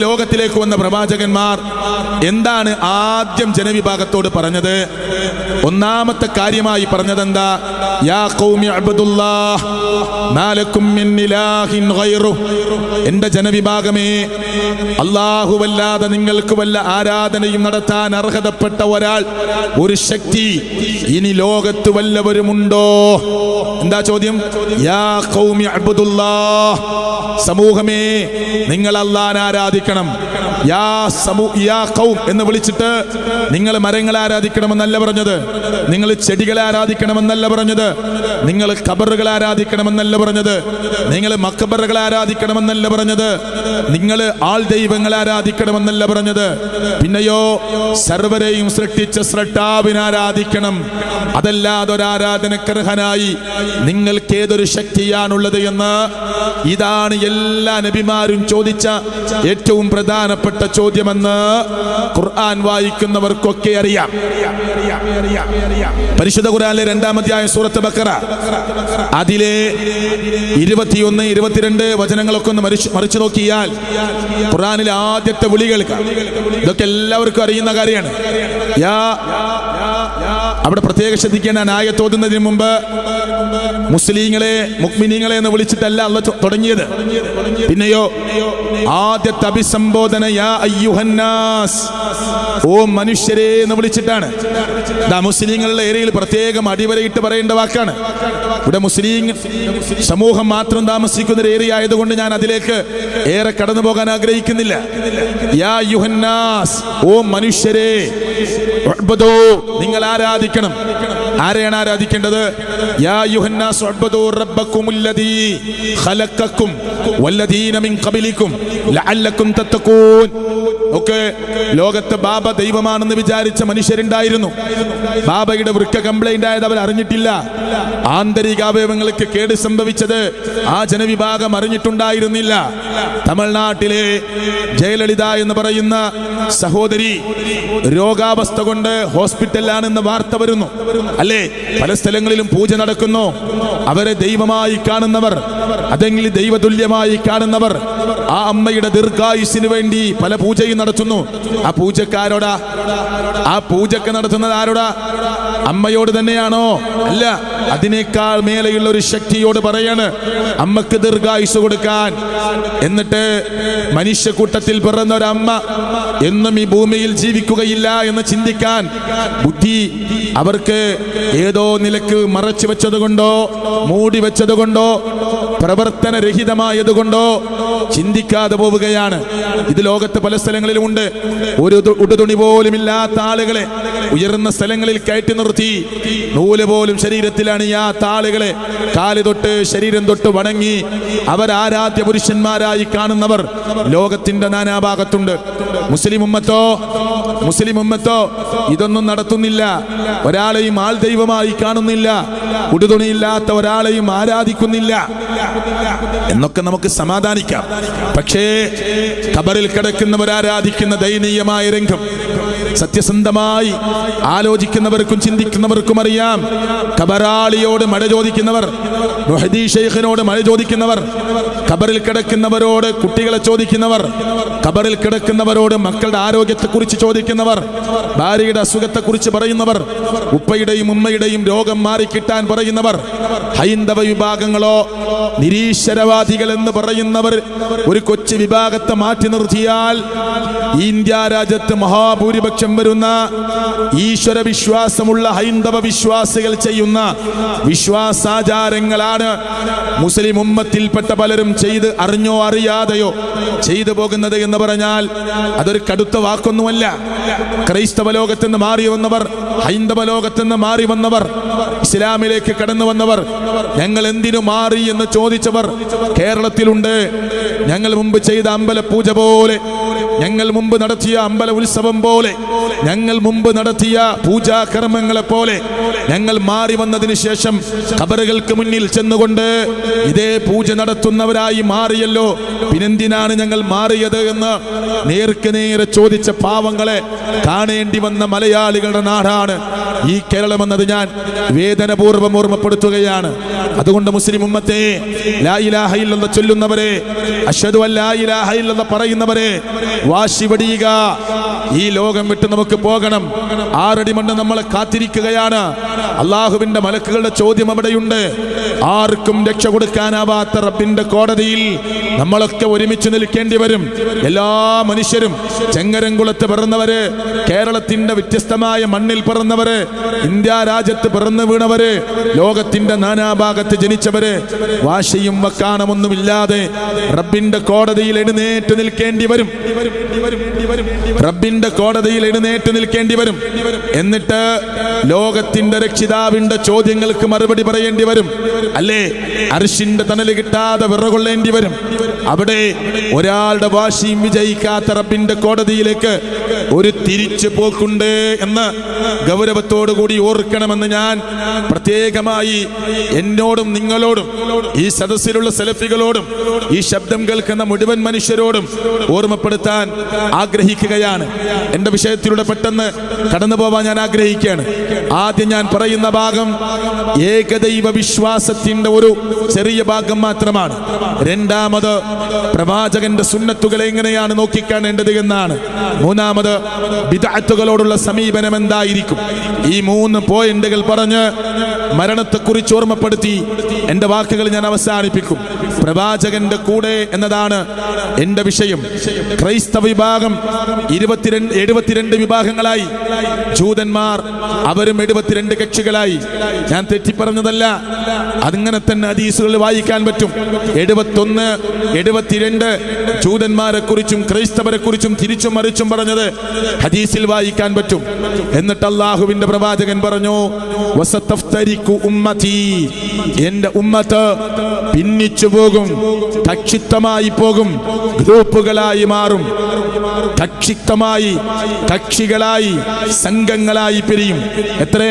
ലോകത്തിലേക്ക് വന്ന പ്രവാചകന്മാർ എന്താണ് ആദ്യം ജനവിഭാഗത്തോട് പറഞ്ഞത്? ഒന്നാമത്തെ കാര്യമായി പറഞ്ഞതെന്താ? യാ ഖൗമി അബ്ദുല്ലാഹ് മാ ലക്കും മിൻ ഇലാഹിൻ ഗൈറു. എൻ്റെ ജനവിഭാഗമേ, അല്ലാഹുവല്ലാതെ നിങ്ങൾക്ക് വല്ല ആരാധനയും നടത്താൻ അർഹതപ്പെട്ട ഒരാൾ, ഒരു ശക്തി ഇനി ലോകത്ത് വല്ലവരുമുണ്ടോ? എന്താ ചോദ്യം? യാ ഖൗമി അബ്ദുല്ലാഹ്, സമൂഹമേ നിങ്ങൾ അല്ലാഹുവിനെ ആരാധിക്കണം. യാ ഖൗം എന്ന് വിളിച്ചിട്ട് നിങ്ങൾ മരങ്ങളെ ആരാധിക്കണമെന്നല്ല പറഞ്ഞത്, നിങ്ങൾ ചെടികളെ ആരാധിക്കണമെന്നല്ല പറഞ്ഞത്, നിങ്ങൾ ഖബറുകളെ ആരാധിക്കണമെന്നല്ല പറഞ്ഞത്, നിങ്ങൾ മഖബറുകളെ ആരാധിക്കണമെന്നല്ല പറഞ്ഞത്, നിങ്ങൾ ആൾ ദൈവങ്ങളെ ആരാധിക്കണമെന്നല്ല പറഞ്ഞത്. പിന്നെയോ സർവരെയും സൃഷ്ടിച്ച സ്രഷ്ടാവിനെ ആരാധിക്കണം. അതല്ലാതെ ഒരാരാധനക്കർഹനായി നിങ്ങൾക്ക് ഏതൊരു ശക്തിയാണുള്ളത് എന്ന് ഇതാണ് എല്ലാ നബിമാരും ചോദിച്ച ഏറ്റവും പ്രധാനപ്പെട്ട ചോദ്യമെന്ന് ഖുർആൻ വായിക്കുന്നവർക്കൊക്കെ അറിയാം. പരിശുദ്ധ ഖുർആനിലെ 2-ാം അധ്യായം സൂറത്ത് ബഖറ, അതിലെ 21, 22 വചനങ്ങളൊക്കെ ഒന്ന് മറിച്ചു നോക്കിയാൽ ഖുർആനിലെ ആദ്യത്തെ വിളികൾ ഇതൊക്കെ എല്ലാവർക്കും അറിയുന്ന കാര്യമാണ്. അവിടെ പ്രത്യേകം ശ്രദ്ധിക്കേണ്ട, ആയത്ത് ഓതുന്നതിന് മുമ്പ് മുസ്ലിങ്ങളെ, മുഅ്മിനീങ്ങളെ എന്ന് വിളിച്ചിട്ടല്ല അല്ലാഹു തുടങ്ങിയത്. പിന്നെയോ ആദ്യത്തെ അഭിസംബോധന യാ അയ്യുഹന്നാസ്, ഓ മനുഷ്യരെ എന്ന് വിളിച്ചിട്ടാണ്. മുസ്ലിങ്ങളുടെ ഏരിയയിൽ പ്രത്യേകം അടിവരയിട്ട് പറയേണ്ട വാക്കാണ്. ഇവിടെ മുസ്ലിം സമൂഹം മാത്രം താമസിക്കുന്ന ഒരു ഏരിയ ആയതുകൊണ്ട് ഞാൻ അതിലേക്ക് ഏറെ കടന്നു പോകാൻ ആഗ്രഹിക്കുന്നില്ല. യാ അയ്യുഹന്നാസ്, ഓ മനുഷ്യരെ, നിങ്ങൾ ആരാധിക്കണം. ആരെയാണ് ആരാധിക്കേണ്ടത്? യാ അയ്യുഹന്നാസ് ഉഅ്ബുദൂ റബ്ബക്കുമുല്ലദീ ഖലഖക്കും വല്ലദീന മിൻ ഖബലിക്കും ലഅല്ലക്കും തത്തഖൂൻ. ഒക്കെ ലോകത്ത് ബാബ ദൈവമാണെന്ന് വിചാരിച്ച മനുഷ്യരുണ്ടായിരുന്നു. ബാബയുടെ വൃക്ക കംപ്ലൈന്റ് ആയത് അവർ അറിഞ്ഞിട്ടില്ല. ആന്തരികാവയവങ്ങൾക്ക് കേട് സംഭവിച്ചത് ആ ജനവിഭാഗം അറിഞ്ഞിട്ടുണ്ടായിരുന്നില്ല. തമിഴ്നാട്ടിലെ ജയലളിത എന്ന് പറയുന്ന സഹോദരി രോഗാവസ്ഥ കൊണ്ട് ഹോസ്പിറ്റലിലാണെന്ന് വാർത്ത വരുന്നു, അല്ലേ? പല സ്ഥലങ്ങളിലും പൂജ നടക്കുന്നു. അവരെ ദൈവമായി കാണുന്നവർ, അതെങ്കിൽ ദൈവതുല്യമായി കാണുന്നവർ ആ അമ്മയുടെ ദീർഘായുസിന് വേണ്ടി പല പൂജയും നടത്തുന്നു. ആ പൂജക്കാരോടാ? ആ പൂജക്ക് നടത്തുന്നത് ആരോടാ? അമ്മയോട് തന്നെയാണോ? അല്ല, അതിനേക്കാൾ മേലെയുള്ള ഒരു ശക്തിയോട് പറയാണ് അമ്മക്ക് ദീർഘായുസ് കൊടുക്കാൻ. എന്നിട്ട് മനുഷ്യക്കൂട്ടത്തിൽ പിറന്ന ഒരമ്മ എന്നും ഈ ഭൂമിയിൽ ജീവിക്കുകയില്ല എന്ന് ചിന്തിക്കാൻ ബുദ്ധി അവർക്ക് ഏതോ നിലക്ക് മറച്ചു വെച്ചതുകൊണ്ടോ മൂടി വെച്ചതുകൊണ്ടോ പ്രവർത്തനരഹിതമായതുകൊണ്ടോ ചിന്തിക്കാതെ പോവുകയാണ്. ഇത് ലോകത്ത് പല സ്ഥലങ്ങളിലും ഉണ്ട്. ഒരു ഉടുതുണി പോലും ഇല്ലാത്ത ആളുകളെ ഉയർന്ന സ്ഥലങ്ങളിൽ കയറ്റി നിർത്തി നൂല് പോലും ശരീരത്തിൽ അണിയാത്ത ആളുകളെ കാല് തൊട്ട് ശരീരം തൊട്ട് വണങ്ങി അവർ ആരാധ്യ പുരുഷന്മാരായി കാണുന്നവർ ലോകത്തിന്റെ നാനാഭാഗത്തുണ്ട്. മുസ്ലിം ഉമ്മത്തോ ഇതൊന്നും നടത്തുന്നില്ല. ഒരാളെയും ആൾ ദൈവമായി കാണുന്നില്ല, ഉടുതുണിയില്ലാത്ത ഒരാളെയും ആരാധിക്കുന്നില്ല എന്നൊക്കെ നമുക്ക് സമാധാനിക്കാം. പക്ഷേ ഖബറിൽ കിടക്കുന്നവർ ആരാധിക്കുന്ന ദയനീയമായ രംഗം സത്യസന്ധമായി ആലോചിക്കുന്നവർക്കും ചിന്തിക്കുന്നവർക്കും അറിയാം. ഖബറാളിയോട് മഴ ചോദിക്കുന്നവർ, മുഹ്ദി ശൈഖിനോട് മഴ ചോദിക്കുന്നവർ, ഖബറിൽ കിടക്കുന്നവരോട് കുട്ടികളെ ചോദിക്കുന്നവർ, ഖബറിൽ കിടക്കുന്നവരോട് മക്കളുടെ ആരോഗ്യത്തെക്കുറിച്ച് ചോദിക്കുന്നവർ, ഭാര്യയുടെ അസുഖത്തെക്കുറിച്ച് പറയുന്നവർ, ഉപ്പയുടെയും ഉമ്മയുടെയും രോഗം മാറിക്കിട്ടാൻ പറയുന്നവർ, ഹൈന്ദവ വിഭാഗങ്ങളോ നിരീശ്വരവാദികൾ എന്ന് പറയുന്നവർ ഒരു കൊച്ചു വിഭാഗത്തെ മാറ്റി നിർത്തിയാൽ ഇന്ത്യ രാജ്യത്ത് മഹാഭൂരിപക്ഷം വരുന്ന ഈശ്വര വിശ്വാസമുള്ള ഹൈന്ദവ വിശ്വാസികൾ ചെയ്യുന്ന വിശ്വാസാചാരങ്ങളാണ് മുസ്ലിം ഉമ്മത്തിൽപ്പെട്ട പലരും ചെയ്ത് അറിഞ്ഞോ അറിയാതെയോ ചെയ്തു പോകുന്നത് എന്ന് പറഞ്ഞാൽ അതൊരു കടുത്ത വാക്കൊന്നുമല്ല. ക്രൈസ്തവ ലോകത്ത് നിന്ന് മാറി വന്നവർ, ഹൈന്ദവ ലോകത്ത് നിന്ന് മാറി വന്നവർ, ഇസ്ലാമിലേക്ക് കടന്നു വന്നവർ, ഞങ്ങൾ എന്തിനു മാറി എന്ന് ചോദിച്ചവർ കേരളത്തിലുണ്ട്. ഞങ്ങൾ മുമ്പ് ചെയ്ത അമ്പലപൂജ പോലെ, ഞങ്ങൾ മുമ്പ് നടത്തിയ അമ്പല ഉത്സവം പോലെ, ഞങ്ങൾ മുമ്പ് നടത്തിയ പൂജാകർമ്മങ്ങളെ പോലെ ഞങ്ങൾ മാറി വന്നതിന് ശേഷം ഖബറുകൾക്ക് മുന്നിൽ ചെന്നുകൊണ്ട് ഇതേ പൂജ നടത്തുന്നവരായി മാറിയല്ലോ, പിന്നെന്തിനാണ് ഞങ്ങൾ മാറിയത് എന്ന് നേർക്ക് നേരെ ചോദിച്ച പാവങ്ങളെ കാണേണ്ടി വന്ന മലയാളികളുടെ നാടാണ് ഈ കേരളം എന്നത് ഞാൻ വേദനപൂർവ്വം ഓർമ്മപ്പെടുത്തുകയാണ്. അതുകൊണ്ട് മുസ്ലിം ഉമ്മത്തെ ലാ ഇലാഹ ഇല്ലല്ലാഹ് ചൊല്ലുന്നവരെ, അശ്ഹദു അൻ ലാ ഇലാഹ ഇല്ലല്ലാഹ് പറയുന്നവരെ, വാശി വെടിയുക. ഈ ലോകം വിട്ട് നമുക്ക് പോകണം. 6 അടി മണ്ണ് നമ്മളെ കാത്തിരിക്കുകയാണ്. അള്ളാഹുവിന്റെ മലക്കുകളുടെ ചോദ്യം അവിടെയുണ്ട്. ആർക്കും രക്ഷ കൊടുക്കാനാവാത്ത റബ്ബിന്റെ കോടതിയിൽ നമ്മളൊക്കെ ഒരുമിച്ച് നിൽക്കേണ്ടി വരും. എല്ലാ മനുഷ്യരും, ചെങ്ങരംകുളത്ത് പിറന്നവര്, കേരളത്തിന്റെ വ്യത്യസ്തമായ മണ്ണിൽ പിറന്നവര്, ഇന്ത്യ രാജ്യത്ത് പിറന്നു വീണവര്, ലോകത്തിന്റെ നാനാഭാഗത്ത് ജനിച്ചവര്, വാശിയും വക്കാണമൊന്നുമില്ലാതെ റബ്ബിന്റെ കോടതിയിൽ എഴുന്നേറ്റ് നിൽക്കേണ്ടി വരും. റബ്ബിന്റെ കോടതിയിൽ എഴുന്നേറ്റ് നിൽക്കേണ്ടി വരും. എന്നിട്ട് ലോകത്തിന്റെ രക്ഷിതാവിന്റെ ചോദ്യങ്ങൾക്ക് മറുപടി പറയേണ്ടി വരും. അല്ലേ, അർശിന്റെ തണല് കിട്ടാതെ വിറകൊള്ളേണ്ടി വരും. അവിടെ ഒരാളുടെ വാശിയും വിജയിക്കാത്ത റബ്ബിന്റെ കോടതിയിലേക്ക് ഒരു തിരിച്ചു പോക്കുണ്ട് എന്ന് ഗൗരവത്തോടു കൂടി ഓർക്കണമെന്ന് ഞാൻ പ്രത്യേകമായി എന്നോടും നിങ്ങളോടും ഈ സദസ്സിലുള്ള സലഫികളോടും ഈ ശബ്ദം കേൾക്കുന്ന മുഴുവൻ മനുഷ്യരോടും ഓർമ്മപ്പെടുത്താൻ ആഗ്രഹിക്കുകയാണ്. എന്റെ വിഷയത്തിലൂടെ പെട്ടെന്ന് കടന്നു പോവാൻ ഞാൻ ആഗ്രഹിക്കുകയാണ്. ആദ്യം ഞാൻ പറയുന്ന ഭാഗം ഏകദൈവ വിശ്വാസത്തിന്റെ ഒരു ചെറിയ ഭാഗം മാത്രമാണ്. രണ്ടാമത് പ്രവാചകന്റെ സുന്നത്തുകളെ എങ്ങനെയാണ് നോക്കിക്കാണേണ്ടത് എന്നാണ്. മൂന്നാമത് ബിദ്അത്തുകളോടുള്ള സമീപനം എന്തായിരിക്കും. ഈ 3 പോയിന്റുകൾ പറഞ്ഞ് മരണത്തെക്കുറിച്ച് ഓർമ്മപ്പെടുത്തി എന്റെ വാക്കുകൾ ഞാൻ അവസാനിപ്പിക്കും. പ്രവാചകന്റെ കൂടെ എന്നതാണ് എന്റെ വിഷയം. ക്രൈസ്തവ വിഭാഗം 72 വിഭാഗങ്ങളായി. ജൂതന്മാർ അവരും 72 കക്ഷികളായി. ഞാൻ തെറ്റിപ്പറഞ്ഞതല്ല, അങ്ങനെ തന്നെ ഹദീസുകളിൽ വായിക്കാൻ പറ്റും. 71, 72 ജൂതന്മാരെ കുറിച്ചും ക്രൈസ്തവരെ കുറിച്ചും തിരിച്ചും മറിച്ചും പറഞ്ഞത് ഹദീസിൽ വായിക്കാൻ പറ്റും. എന്നിട്ട് അല്ലാഹുവിന്റെ പ്രവാചകൻ പറഞ്ഞു, വസതഫ്തരികു ഉമ്മതി, എന്റെ ഉമ്മത്ത് ഭിന്നിച്ചു പോകും, കക്ഷിത്വമായി പോകും, ഗ്രൂപ്പുകളായി മാറും, കക്ഷികളായി സംഘങ്ങളായി പിരിയും. എത്ര?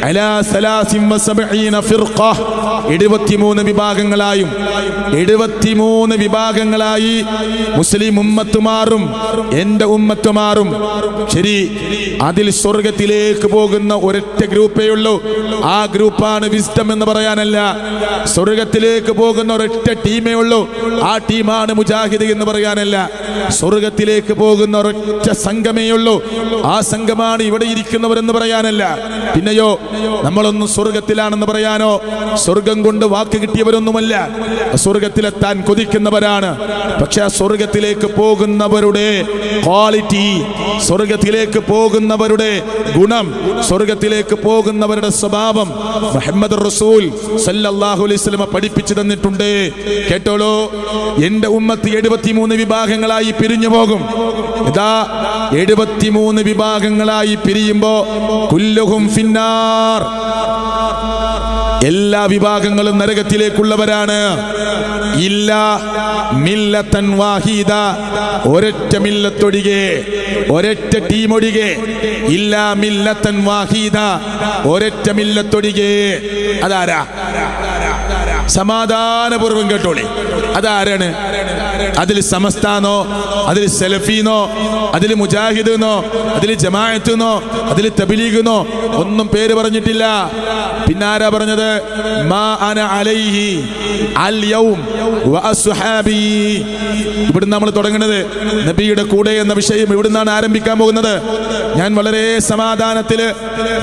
അലാ 73 ഫിർഖ, 73 വിഭാഗങ്ങളായും 73 വിഭാഗങ്ങളായി മുസ്ലിം ഉമ്മത്ത് മാറും, എന്റെ ഉമ്മത്ത് മാറും. ശരി, അതിൽ സ്വർഗത്തിലേക്ക് പോകുന്ന ഒരൊറ്റ ഗ്രൂപ്പേ ഉള്ളൂ. ആ ഗ്രൂപ്പാണ് വിസ്ഡം എന്ന് പറയാനല്ല. സ്വർഗത്തിലേക്ക് പോകുന്ന ഒരൊറ്റ ടീമേ ഉള്ളൂ. ആ ടീമാണ് മുജാഹിദ് എന്ന് പറയാനല്ല. സ്വർഗത്തിലേക്ക് പോകുന്ന ഒരൊറ്റ സംഘമേ ഉള്ളൂ. ആ സംഘമാണ് ഇവിടെ ഇരിക്കുന്നവരെന്ന് പറയാനല്ല. പിന്നെയോ നമ്മളൊന്നും സ്വർഗത്തിലാണെന്ന് പറയാനോ സ്വർഗം കൊണ്ട് വാക്ക് കിട്ടിയവരൊന്നുമല്ല. സ്വർഗത്തിലെത്താൻ കൊതിക്കുന്നവരാണ്. പക്ഷെ ആ സ്വർഗത്തിലേക്ക് പോകുന്നവരുടെ ക്വാളിറ്റി, സ്വർഗത്തിലേക്ക് പോകുന്നവരുടെ ഗുണം, സ്വർഗത്തിലേക്ക് പോകുന്നവരുടെ സ്വഭാവം മുഹമ്മദ് റസൂൽ സല്ലല്ലാഹു അലൈഹി വസല്ലം പഠിപ്പിച്ചു തന്നിട്ടുണ്ട്. കേട്ടോളൂ, എന്റെ ഉമ്മത്ത് 73 വിഭാഗങ്ങളായി പിരിഞ്ഞു പോകും. ഇതാ 73 വിഭാഗങ്ങളായി പിരിയുമ്പോ കുല്ലുഹും ഫിന്നാർ, എല്ലാ വിഭാഗങ്ങളും നരകത്തിലേക്കുള്ളവരാണ്. ഇല്ല മില്ലത്തൻ വാഹിദ, ഒരൊറ്റ മില്ലത്തൊഴികെ, ഒരൊറ്റ ടീമൊഴികെ. ഇല്ല മില്ലത്തൻ വാഹിദ, ഒരൊറ്റ മില്ലത്തൊഴികെ. അതാരാ? സമാധാനപൂർവ്വം കേട്ടോളി, അതാരാണ്? അതിൽ സമസ്താന്നോ, അതിൽ സലഫീന്നോ, അതിൽ മുജാഹിദെന്നോ, അതിൽ ജമാഅത്തെന്നോ, അതിൽ തബ്ലീഗെന്നോ ഒന്നും പേര് പറഞ്ഞിട്ടില്ല. പിന്നാരാ പറഞ്ഞത്? മാ അന അലൈഹി അൽ യൗം വ അസ്ഹാബി. ഇവിടുന്ന് നമ്മൾ തുടങ്ങുന്നത് നബിയുടെ കൂടെ എന്ന വിഷയം ഇവിടുന്നാണ് ആരംഭിക്കാൻ പോകുന്നത്. ഞാൻ വളരെ സമാധാനത്തില്,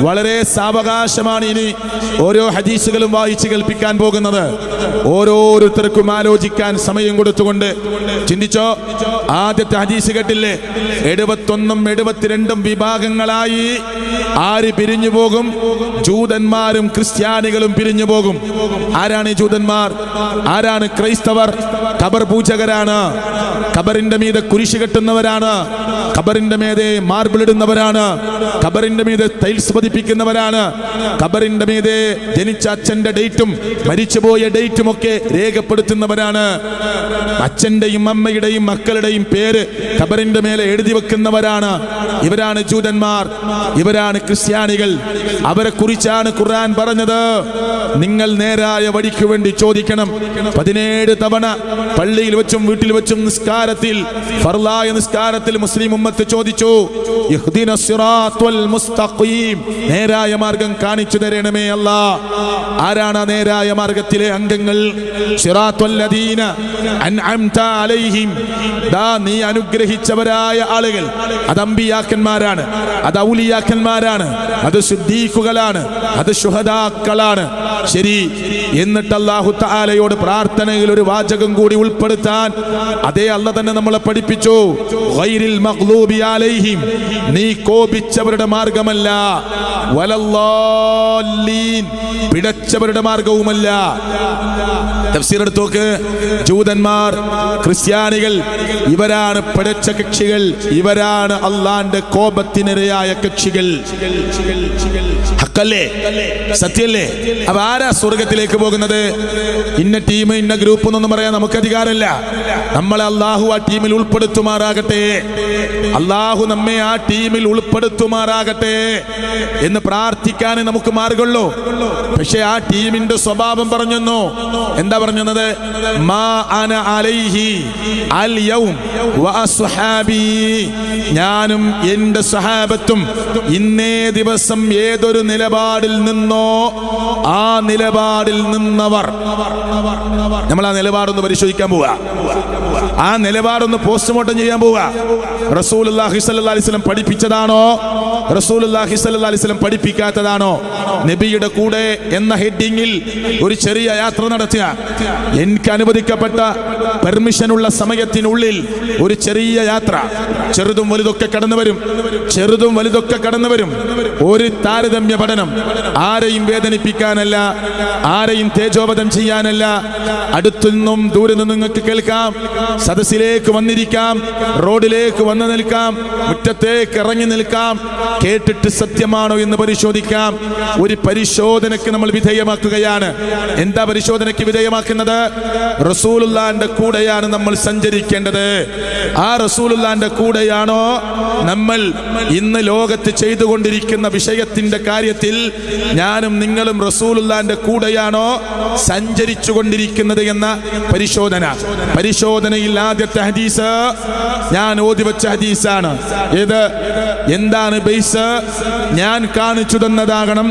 വളരെ സാവകാശമാണ് ഇനി ഓരോ ഹദീസുകളും വായിച്ച് കേൾപ്പിക്കാൻ പോകുന്നത്. ഓരോരുത്തർക്കും ആലോചിക്കാൻ സമയം കൊടുത്തുകൊണ്ട് ചിന്തിച്ചോ. ആദ്യത്തെ ഹദീസ് കേട്ടില്ലേ? 71ഉം 72ഉം വിഭാഗങ്ങളായി ആര് പിരിഞ്ഞു പോകും? ജൂതന്മാരും ക്രിസ്ത്യാനികളും പിരിഞ്ഞു പോകും. ആരാണ് ഈ ജൂതന്മാർ? ആരാണ് ക്രൈസ്തവർ? ഖബർ പൂജകരാണ്. ഖബറിന്റെ മീതെ കുരിശ് കെട്ടുന്നവരാണ്. ഖബറിന്റെ മീതെ മാർബിൾ ഇടുന്നവരാണ്. ഖബറിന്റെ മീതെ ടൈൽസ് പതിപ്പിക്കുന്നവരാണ്. ഖബറിന്റെ മീതെ ജനിച്ച അച്ഛന്റെ ഡേറ്റും മരിച്ചുപോയ ഡേറ്റും ഒക്കെ രേഖപ്പെടുത്തുന്നവരാണ്. അച്ഛന്റെയും അമ്മയുടെയും മക്കളുടെയും പേര് ഖബറിന്റെ മേലെ എഴുതി വെക്കുന്നവരാണ്. ഇവരാണ് ജൂതന്മാർ, ഇവരാണ് ക്രിസ്ത്യാനികൾ. അവരെ കുറിച്ചാണ് ഖുർആൻ പറഞ്ഞത്, നിങ്ങൾ നേരായ വഴിക്ക് വേണ്ടി ചോദിക്കണം. 17 17 തവണ പള്ളിയിൽ വെച്ചും വീട്ടിൽ വെച്ചും നിസ്കാരത്തിൽ, ഫർളായ നിസ്കാരത്തിൽ മുസ്ലിം ഉമ്മത്ത് ചോദിച്ചു, ഇഹ്ദിനസ് സിറാത്തുൽ മുസ്തഖീം, നേരായ മാർഗം കാണിച്ചു തരണമേ അല്ലാ. ആരാണ് നേരായ മാർഗത്തിലെ അംഗങ്ങൾ? സിറാത്തുൽ ലദീന അൻഅംത അലൈഹിം, നീ അനുഗ്രഹിച്ചവരായ ആളുകൾ. അത് അമ്പിയാക്കന്മാരാണ്, അത് ഔലിയാക്കന്മാരാണ്, അത് സിദ്ദീഖുകളാണ്, അത് ശുഹദാക്കളാണ്. ശരി, എന്നിട്ട് അല്ലാഹു തആലയോട് പ്രാർത്ഥനയിൽ ഒരു വാചകം കൂടി ഉൾപ്പെടുത്താൻ അതേ അല്ലാഹ് തന്നെ നമ്മളെ പഠിപ്പിച്ചു. ഗൈറിൽ മഗ്ലൂബി അലൈഹിം, നീ കോപിച്ചവരുടെ മാർഗമല്ല, വലല്ലാലീൻ, പിഴച്ചവരുടെ മാർഗവുമല്ല. തഫ്സീർ എടുത്ത് നോക്ക്. ജൂതന്മാർ, ക്രിസ്ത്യാനികൾ, ഇവരാണ് പിഴച്ച കക്ഷികൾ, ഇവരാണ് അള്ളാന്റെ കോപത്തിനിരയായ കക്ഷികൾ. ഹക്കല്ലേ? സത്യല്ലേ? അപ്പൊ ആരാ സ്വർഗത്തിലേക്ക് പോകുന്നത്? ഇന്ന ടീം, ഇന്ന ഗ്രൂപ്പ് എന്നൊന്നും പറയാൻ നമുക്ക് അധികാരമില്ല. നമ്മളെ അള്ളാഹു ആ ടീമിൽ ഉൾപ്പെടുത്തുമാറാകട്ടെ. അള്ളാഹു നമ്മെ ആ ടീമിൽ ഉൾപ്പെടുത്തുമാറാകട്ടെ എന്ന് പ്രാർത്ഥിക്കാനേ നമുക്ക് മാർഗമുള്ളൂ. പക്ഷെ ആ ടീമിന്റെ സ്വഭാവം പറഞ്ഞെന്നോ? എന്താ പറഞ്ഞത്? മാ അന അലൈഹി അൽ യൗം വ അസ്ഹാബി, ഞാനും എന്റെ സ്വഹാബത്തും ഇന്നേ ദിവസം ഏതൊരു നിലപാടിൽ നിന്നോ ആ നിലപാടിൽ നിന്നവർ. നമ്മൾ ആ നിലപാടൊന്ന് പരിശോധിക്കാൻ പോവാ, ആ നിലപാടൊന്ന് പോസ്റ്റ്മോർട്ടം ചെയ്യാൻ പോവാ. റസൂലുള്ളാഹി സ്വല്ലല്ലാഹി അലൈഹി വസല്ലം പഠിപ്പിച്ചതാണോ? റസൂലുള്ളാഹി സ്വല്ലല്ലാഹി അലൈഹി വസല്ലം പഠിപ്പിക്കാത്തതാണോ? നബിയുടെ കൂടെ എന്ന ഹെഡിങ്ങിൽ ഒരു ചെറിയ യാത്ര നടത്തുക. എനിക്ക് അനുവദിക്കപ്പെട്ട പെർമിഷനുള്ള സമയത്തിനുള്ളിൽ ഒരു ചെറിയ യാത്ര, ചെറുതും വലുതൊക്കെ കടന്നു വരും, ചെറുതും വലുതൊക്കെ കടന്നു വരും. ഒരു താരതമ്യ പഠനം, ആരെയും വേദനിപ്പിക്കാനല്ല, ആരെയും തേജോവധം ചെയ്യാനല്ല. അടുത്തുനിന്നും ദൂരെ നിന്നും നിങ്ങൾക്ക് കേൾക്കാം, സദസ്സിലേക്ക് വന്നിരിക്കാം, റോഡിലേക്ക് വന്നു നിൽക്കാം, മുറ്റത്തേക്ക് ഇറങ്ങി നിൽക്കാം, കേട്ടിട്ട് സത്യമാണോ എന്ന് പരിശോധിക്കാം. ഒരു പരിശോധനയ്ക്ക് നമ്മൾ വിധേയമാക്കുകയാണ്. എന്താ പരിശോധനയ്ക്ക് വിധേയമാക്കുന്നത്? റസൂലുള്ളാന്റെ കൂടെയാണ് നമ്മൾ സഞ്ചരിക്കേണ്ടത്. ആ റസൂലുള്ളാന്റെ കൂടെയാണോ നമ്മൾ ഇന്ന് ലോകത്ത് ചെയ്തുകൊണ്ടിരിക്കുന്ന വിഷയത്തിന്റെ കാര്യത്തിൽ ഞാനും നിങ്ങളും റസൂലുള്ളാന്റെ കൂടെയാണോ സഞ്ചരിച്ചു കൊണ്ടിരിക്കുന്നത് എന്ന പരിശോധന. പരിശോധനയിൽ ആദ്യത്തെ ഹദീസ് ഞാൻ ഓതി വെച്ച ഹദീസാണ്. ഇത് എന്താണ് ബേസ്? ഞാൻ കാണിച്ചു തന്നതാകണം,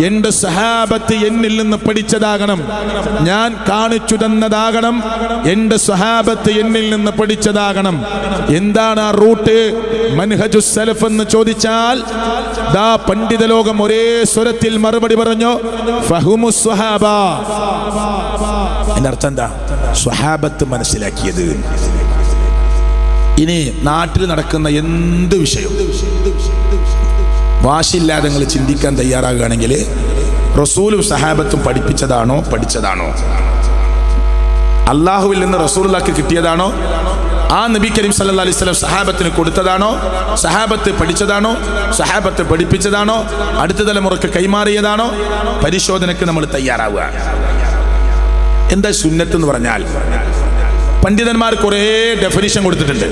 എന്റെ സ്വഹാബത്ത് എന്നിൽ നിന്ന് പഠിച്ചതാകണം. ഞാൻ കാണിച്ചു തന്നതാകണം, എന്റെ സ്വഹാബത്ത് എന്നിൽ നിന്ന് പഠിച്ചതാകണം. എന്താണ് ആ റൂട്ട്? മൻഹജുസ് സലഫ് എന്ന് ചോദിച്ചാൽ ദാ പണ്ഡിത ലോകം ഒരേ സ്വരത്തിൽ മറുപടി പറഞ്ഞു, ഫഹുമുസ് സ്വഹാബ. എന്നർത്ഥം എന്താ? സ്വഹാബത്ത് മനസ്സിലാക്കിയത്. ഇനി നാട്ടിൽ നടക്കുന്ന എന്ത് വിഷയം വാശിയില്ലാതെ നിങ്ങൾ ചിന്തിക്കാൻ തയ്യാറാകുകയാണെങ്കിൽ റസൂലും സഹാബത്തും പഠിപ്പിച്ചതാണോ, പഠിച്ചതാണോ, അള്ളാഹുവിൽ നിന്ന് റസൂലുള്ളാഹിക്ക് കിട്ടിയതാണോ, ആ നബി കരീം സല്ലല്ലാഹു അലൈഹി വസല്ലം സഹാബത്തിന് കൊടുത്തതാണോ, സഹാബത്ത് പഠിച്ചതാണോ, സഹാബത്ത് പഠിപ്പിച്ചതാണോ, അടുത്ത തലമുറക്ക് കൈമാറിയതാണോ? പരിശോധനയ്ക്ക് നമ്മൾ തയ്യാറാവുക. എന്താ സുന്നത്ത് എന്ന് പറഞ്ഞാൽ? പണ്ഡിതന്മാർ കുറേ ഡെഫിനിഷൻ കൊടുത്തിട്ടുണ്ട്.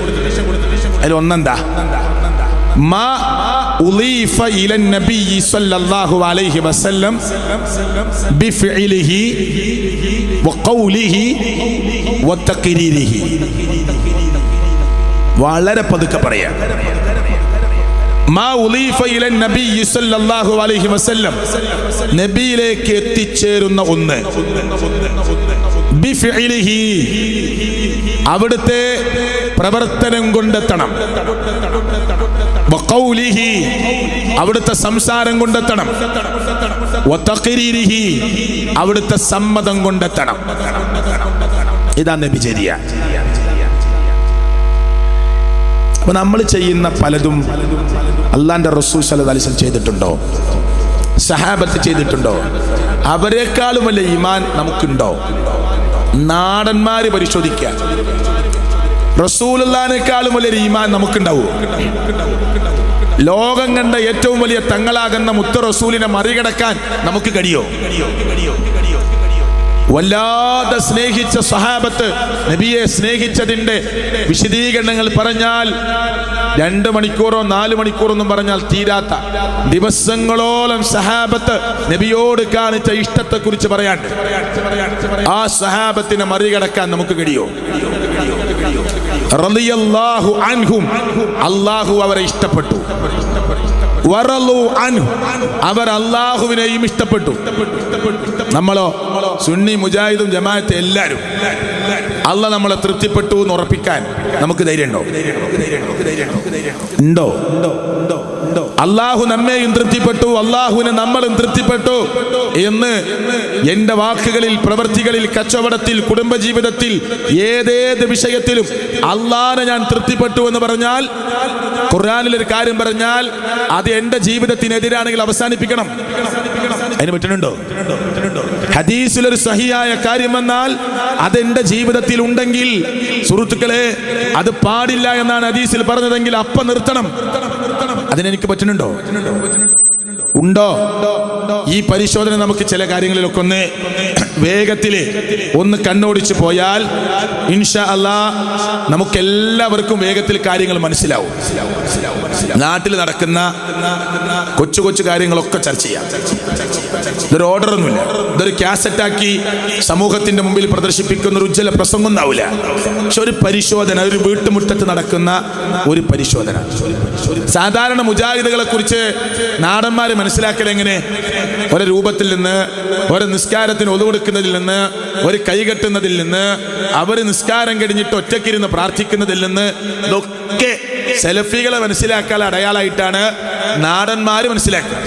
അതിൽ ഒന്നെന്താ? മാ ഉളീഫ ഇലൻ നബി സല്ലല്ലാഹു അലൈഹി വസല്ലം ബിഫഇലിഹി വഖൗലിഹി വതഖരീരിഹി. വളരെ പതുക്കെ പറയാം. മാ ഉളീഫ ഇലൻ നബി സല്ലല്ലാഹു അലൈഹി വസല്ലം, നബിയിലേക്ക് എത്തിച്ചേരുന്ന ഒന്ന്. ബിഫഇലിഹി, അവിടുത്തെ പ്രവർത്തനം കൊണ്ടെത്തണം. വഖൗലിഹി, അവിടുത്തെ സംസാരം കൊണ്ടെത്തണം. വതഖരീരിഹി, അവിടുത്തെ സമ്മതം കൊണ്ടെത്തണം. ഇതാ നബിചര്യ. അപ്പൊ നമ്മൾ ചെയ്യുന്ന പലതും അള്ളാന്റെ റസൂൽ സല്ലല്ലാഹു അലൈഹി വസല്ലം ചെയ്തിട്ടുണ്ടോ? സഹാബത്ത് ചെയ്തിട്ടുണ്ടോ? അവരെക്കാളും വലിയ ഈമാൻ നമുക്കുണ്ടോ? നാടന്മാര് പരിശോധിക്കുക. റസൂലുള്ളാഹിനേക്കാളും വലിയ ഈമാൻ നമുക്കുണ്ടാവോ? ലോകം കണ്ട ഏറ്റവും വലിയ തങ്ങളാകുന്ന മുത്ത റസൂലിനെ മറികടക്കാൻ നമുക്ക് കഴിയോ? വല്ലാതെ സ്നേഹിച്ച സഹാബത്ത് നബിയെ സ്നേഹിച്ചതിന്റെ വിശദീകരണങ്ങൾ പറഞ്ഞാൽ 2 മണിക്കൂറോ 4 മണിക്കൂറൊന്നും പറഞ്ഞാൽ തീരാത്ത ദിവസങ്ങളോളം സഹാബത്ത് നബിയോട് കാണിച്ച ഇഷ്ടത്തെക്കുറിച്ച് പറയാണ്ട് ആ സഹാബത്തിനെ മറികടക്കാൻ നമുക്ക് കഴിയോ? റളിയല്ലാഹു അൻഹും, അല്ലാഹു അവരെ ഇഷ്ടപ്പെട്ടു. വറളു അൻഹു, അവർ അല്ലാഹുവിനെയും ഇഷ്ടപ്പെട്ടു. നമ്മളോ സുന്നി മുജാഹിദും ജമാഅത്ത് എല്ലാവരും അല്ലാഹ് നമ്മളെ തൃപ്തിപ്പെട്ടു എന്ന് ഉറപ്പിക്കാൻ നമുക്ക് ധൈര്യമുണ്ടോ? ഉണ്ടോ? അല്ലാഹു നമ്മെയും തൃപ്തിപ്പെട്ടു, അല്ലാഹുവിനെ നമ്മളും തൃപ്തിപ്പെട്ടു എന്ന് എന്റെ വാക്കുകളിൽ, പ്രവൃത്തികളിൽ, കച്ചവടത്തിൽ, കുടുംബജീവിതത്തിൽ, ഏതേത് വിഷയത്തിലും അല്ലാഹുവിനെ ഞാൻ തൃപ്തിപ്പെട്ടു എന്ന് പറഞ്ഞാൽ, ഖുർആനിൽ ഒരു കാര്യം പറഞ്ഞാൽ അത് എന്റെ ജീവിതത്തിനെതിരാണെങ്കിൽ അവസാനിപ്പിക്കണം. അതിന് പറ്റുന്നുണ്ടോ? ഹദീസിൽ ഒരു സഹിയായ കാര്യം വന്നാൽ അതെന്റെ ജീവിതത്തിൽ ഉണ്ടെങ്കിൽ സുഹൃത്തുക്കളെ അത് പാടില്ല എന്നാണ് ഹദീസിൽ പറഞ്ഞതെങ്കിൽ അപ്പം നിർത്തണം. അതിനെനിക്ക് പറ്റുന്നുണ്ടോ? ഉണ്ടോ? ഈ പരിശോധന നമുക്ക് ചില കാര്യങ്ങളിലൊക്കെ ഒന്ന് വേഗത്തിൽ ഒന്ന് കണ്ണോടിച്ച് പോയാൽ ഇൻഷാ അല്ലാഹ് നമുക്ക് എല്ലാവർക്കും വേഗത്തിൽ കാര്യങ്ങൾ മനസ്സിലാവും. നാട്ടിൽ നടക്കുന്ന കൊച്ചു കൊച്ചു കാര്യങ്ങളൊക്കെ ചർച്ച ചെയ്യാം. ഇതൊരു ഓർഡറൊന്നുമില്ല, ഇതൊരു കാസറ്റാക്കി സമൂഹത്തിന്റെ മുമ്പിൽ പ്രദർശിപ്പിക്കുന്ന ഒരു ഉജ്ജ്വല പ്രസംഗം ഉണ്ടാവില്ല. പക്ഷെ ഒരു പരിശോധന, ഒരു വീട്ടുമുറ്റത്ത് നടക്കുന്ന ഒരു പരിശോധന. സാധാരണ മുജാഹിദുകളെ കുറിച്ച് നാടന്മാര് മനസ്സിലാക്കൽ എങ്ങനെ? ഒരു രൂപത്തിൽ നിന്ന്, ഒരു നിസ്കാരത്തിന് ഒതുകൊടുക്കുന്നതിൽ നിന്ന്, ഒരു കൈകെട്ടുന്നതിൽ നിന്ന്, അവർ നിസ്കാരം കഴിഞ്ഞിട്ട് ഒറ്റക്കിരുന്ന് പ്രാർത്ഥിക്കുന്നതിൽ നിന്ന്, ഇതൊക്കെ സെലഫികളെ മനസ്സിലാക്കാൻ അടയാളായിട്ടാണ് നാടന്മാര് മനസ്സിലാക്കുക.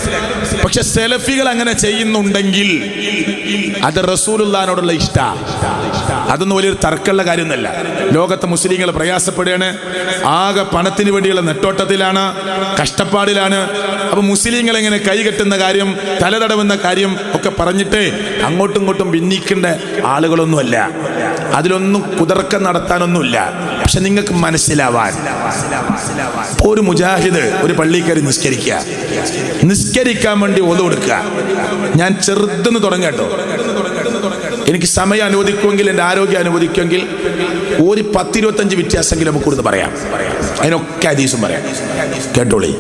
പക്ഷെ സെലഫികൾ അങ്ങനെ ചെയ്യുന്നുണ്ടെങ്കിൽ അത് റസൂലുള്ളാഹിനോടുള്ള ഇഷ്ട. അതൊന്നും വലിയൊരു തർക്കമുള്ള കാര്യമൊന്നുമല്ല. ലോകത്തെ മുസ്ലിങ്ങൾ പ്രയാസപ്പെടുകയാണ്, ആകെ പണത്തിന് വേണ്ടിയുള്ള നെട്ടോട്ടത്തിലാണ്, കഷ്ടപ്പാടിലാണ്. അപ്പൊ മുസ്ലിങ്ങൾ എങ്ങനെ കൈകെട്ടുന്ന കാര്യം, തലതടവുന്ന കാര്യം ഒക്കെ പറഞ്ഞിട്ട് അങ്ങോട്ടും ഇങ്ങോട്ടും ഭിന്നിക്കേണ്ട ആളുകളൊന്നുമല്ല. അതിലൊന്നും കുതർക്കം നടത്താനൊന്നുമില്ല. പക്ഷെ നിങ്ങൾക്ക് മനസ്സിലാവാൻ, ഒരു മുജാഹിദ് ഒരു പള്ളിയിൽ കയറി നിസ്കരിക്കാൻ വേണ്ടി ഓതു കൊടുക്കുക. ഞാൻ ചെറുതെന്ന് തുടങ്ങാട്ടോ. എനിക്ക് സമയം അനുവദിക്കുമെങ്കിൽ, എൻ്റെ ആരോഗ്യം അനുവദിക്കുമെങ്കിൽ ഒരു 10-25 വ്യത്യാസമെങ്കിലും നമുക്ക് കൊടുത്ത് പറയാം. അതിനൊക്കെ ഹദീസും പറയാം. കേട്ടോളി,